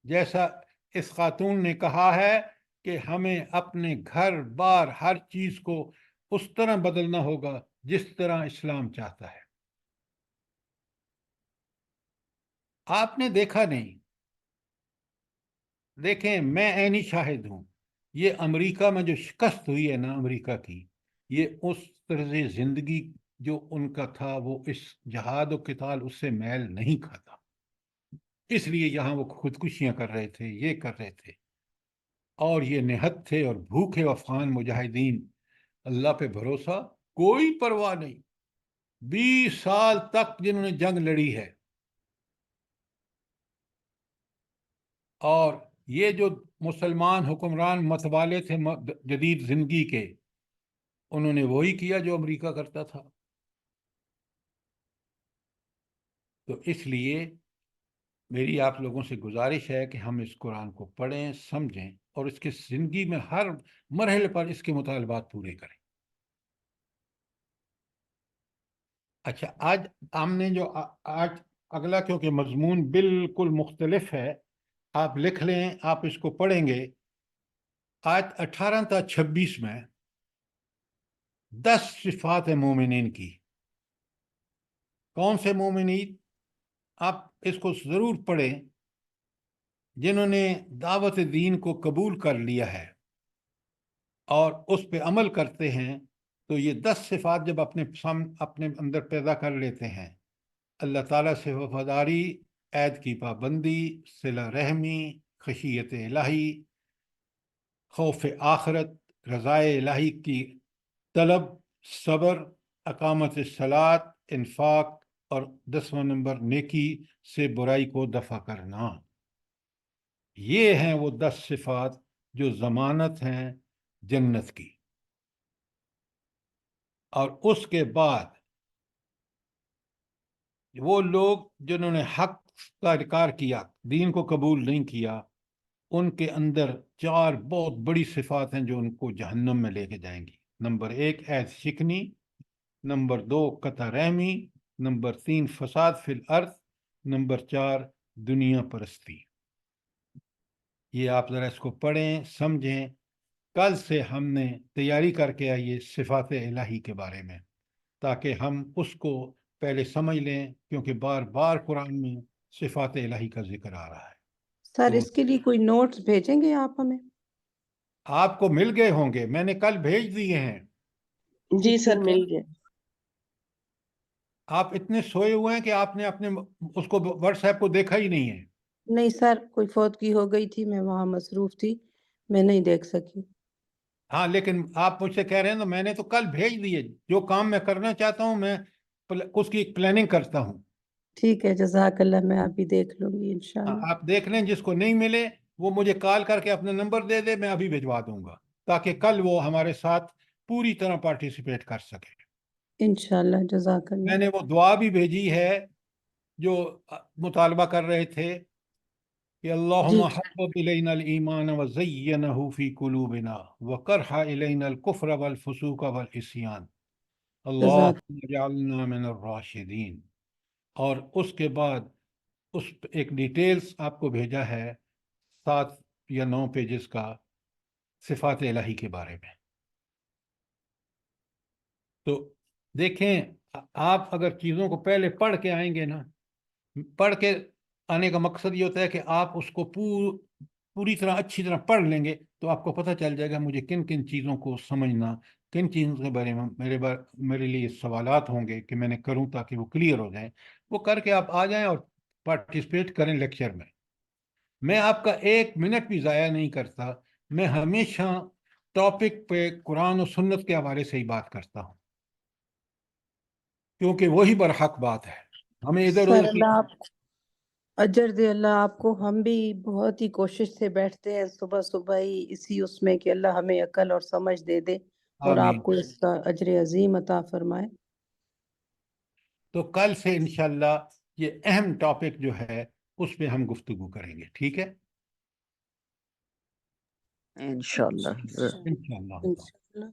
جیسا اس خاتون نے کہا ہے کہ ہمیں اپنے گھر بار ہر چیز کو اس طرح بدلنا ہوگا جس طرح اسلام چاہتا ہے. آپ نے دیکھا نہیں، دیکھیں میں عینی شاہد ہوں، یہ امریکہ میں جو شکست ہوئی ہے نا امریکہ کی، یہ اس طرز زندگی جو ان کا تھا وہ اس جہاد و قتال اس سے میل نہیں کھاتا. اس لیے یہاں وہ خودکشیاں کر رہے تھے، یہ کر رہے تھے، اور یہ نہت تھے اور بھوکے افغان مجاہدین، اللہ پہ بھروسہ، کوئی پرواہ نہیں. 20 سال تک جنہوں نے جنگ لڑی ہے، اور یہ جو مسلمان حکمران متوالے تھے جدید زندگی کے، انہوں نے وہی کیا جو امریکہ کرتا تھا. تو اس لیے میری آپ لوگوں سے گزارش ہے کہ ہم اس قرآن کو پڑھیں، سمجھیں اور اس کے زندگی میں ہر مرحلے پر اس کے مطالبات پورے کریں. اچھا، آج ہم نے جو آج اگلا، کیونکہ مضمون بالکل مختلف ہے، آپ لکھ لیں، آپ اس کو پڑھیں گے. آیت 18 تا 26 میں 10 صفات مومنین کی. کون سے مومنین؟ آپ اس کو ضرور پڑھیں. جنہوں نے دعوت دین کو قبول کر لیا ہے اور اس پہ عمل کرتے ہیں، تو یہ 10 صفات جب اپنے اندر پیدا کر لیتے ہیں، اللہ تعالیٰ سے وفاداری، عہد کی پابندی، صلہ رحمی، خشیت الہی، خوف آخرت، رضائے الہی کی طلب، صبر، اقامت الصلاۃ، انفاق، اور 10واں نمبر نیکی سے برائی کو دفع کرنا. یہ ہیں وہ 10 صفات جو ضمانت ہیں جنت کی. اور اس کے بعد وہ لوگ جنہوں نے حق کا انکار کیا، دین کو قبول نہیں کیا، ان کے اندر 4 بہت بڑی صفات ہیں جو ان کو جہنم میں لے کے جائیں گی. نمبر 1 عیش شکنی، نمبر 2 قطع رحمی، نمبر 3 فساد فی الارض، نمبر 4 دنیا پرستی. یہ آپ ذرا اس کو پڑھیں، سمجھیں. کل سے ہم نے تیاری کر کے آئیے صفات الہی کے بارے میں، تاکہ ہم اس کو پہلے سمجھ لیں، کیونکہ بار بار قرآن میں صفات الہی کا ذکر آ رہا ہے. سر تو اس کے لیے کوئی نوٹس بھیجیں گے آپ ہمیں؟ آپ کو مل گئے ہوں گے، میں نے کل بھیج دیے ہیں. جی سر ٹھیک ہے. مل گئے. آپ اتنے سوئے ہوئے ہیں کہ آپ نے اپنے اس کو واٹس ایپ کو دیکھا ہی نہیں ہے. نہیں سر، کوئی فوتگی ہو گئی تھی، میں وہاں مصروف تھی، میں نہیں دیکھ سکی. ہاں لیکن آپ مجھ سے کہہ رہے ہیں تو میں نے تو کل بھیج دیے. جو کام میں کرنا چاہتا ہوں میں اس کی پلاننگ کرتا ہوں. ٹھیک ہے، جزاک اللہ، میں ابھی دیکھ لوں گی انشاءاللہ. آپ دیکھ لیں، جس کو نہیں ملے وہ مجھے کال کر کے اپنا نمبر دے دے، میں ابھی بھجوا دوں گا، تاکہ کل وہ ہمارے ساتھ پوری طرح پارٹیسپیٹ کر سکے. انشاءاللہ، جزاک میں اللہ. نے وہ دعا بھی بھیجی ہے جو مطالبہ کر رہے تھے کہ اللہم جی حبب الینا الایمان وزینہ فی قلوبنا وکرہ الینا الکفر والفسوق والعصیان جزاک اللہم اجعلنا من الراشدین. اور اس کے بعد اس ایک ڈیٹیلز آپ کو بھیجا ہے 7 یا 9 پیجز کا صفات الہی کے بارے میں. تو دیکھیں، آپ اگر چیزوں کو پہلے پڑھ کے آئیں گے نا، پڑھ کے آنے کا مقصد یہ ہوتا ہے کہ آپ اس کو پوری طرح اچھی طرح پڑھ لیں گے تو آپ کو پتہ چل جائے گا مجھے کن کن چیزوں کو سمجھنا، کن چیزوں کے بارے میں میرے لیے سوالات ہوں گے کہ میں نے کروں تاکہ وہ کلیئر ہو جائیں. وہ کر کے آپ آ جائیں اور پارٹیسپیٹ کریں لیکچر میں. میں آپ کا 1 منٹ بھی ضائع نہیں کرتا. میں ہمیشہ ٹاپک پہ قرآن و سنت کے حوالے سے ہی بات کرتا ہوں، کیونکہ وہی برحق بات ہے. ہمیں ادھر سر ادھر کی اللہ آپ اجر دے اللہ آپ کو. ہم بھی بہت ہی کوشش سے بیٹھتے ہیں صبح صبح ہی اسی اس میں کہ اللہ ہمیں عقل اور سمجھ دے دے، اور آمین. آپ کو اس کا اجر عظیم عطا فرمائے. تو کل سے انشاءاللہ یہ اہم ٹاپک جو ہے اس پہ ہم گفتگو کریں گے. ٹھیک ہے انشاءاللہ. انشاءاللہ. انشاءاللہ.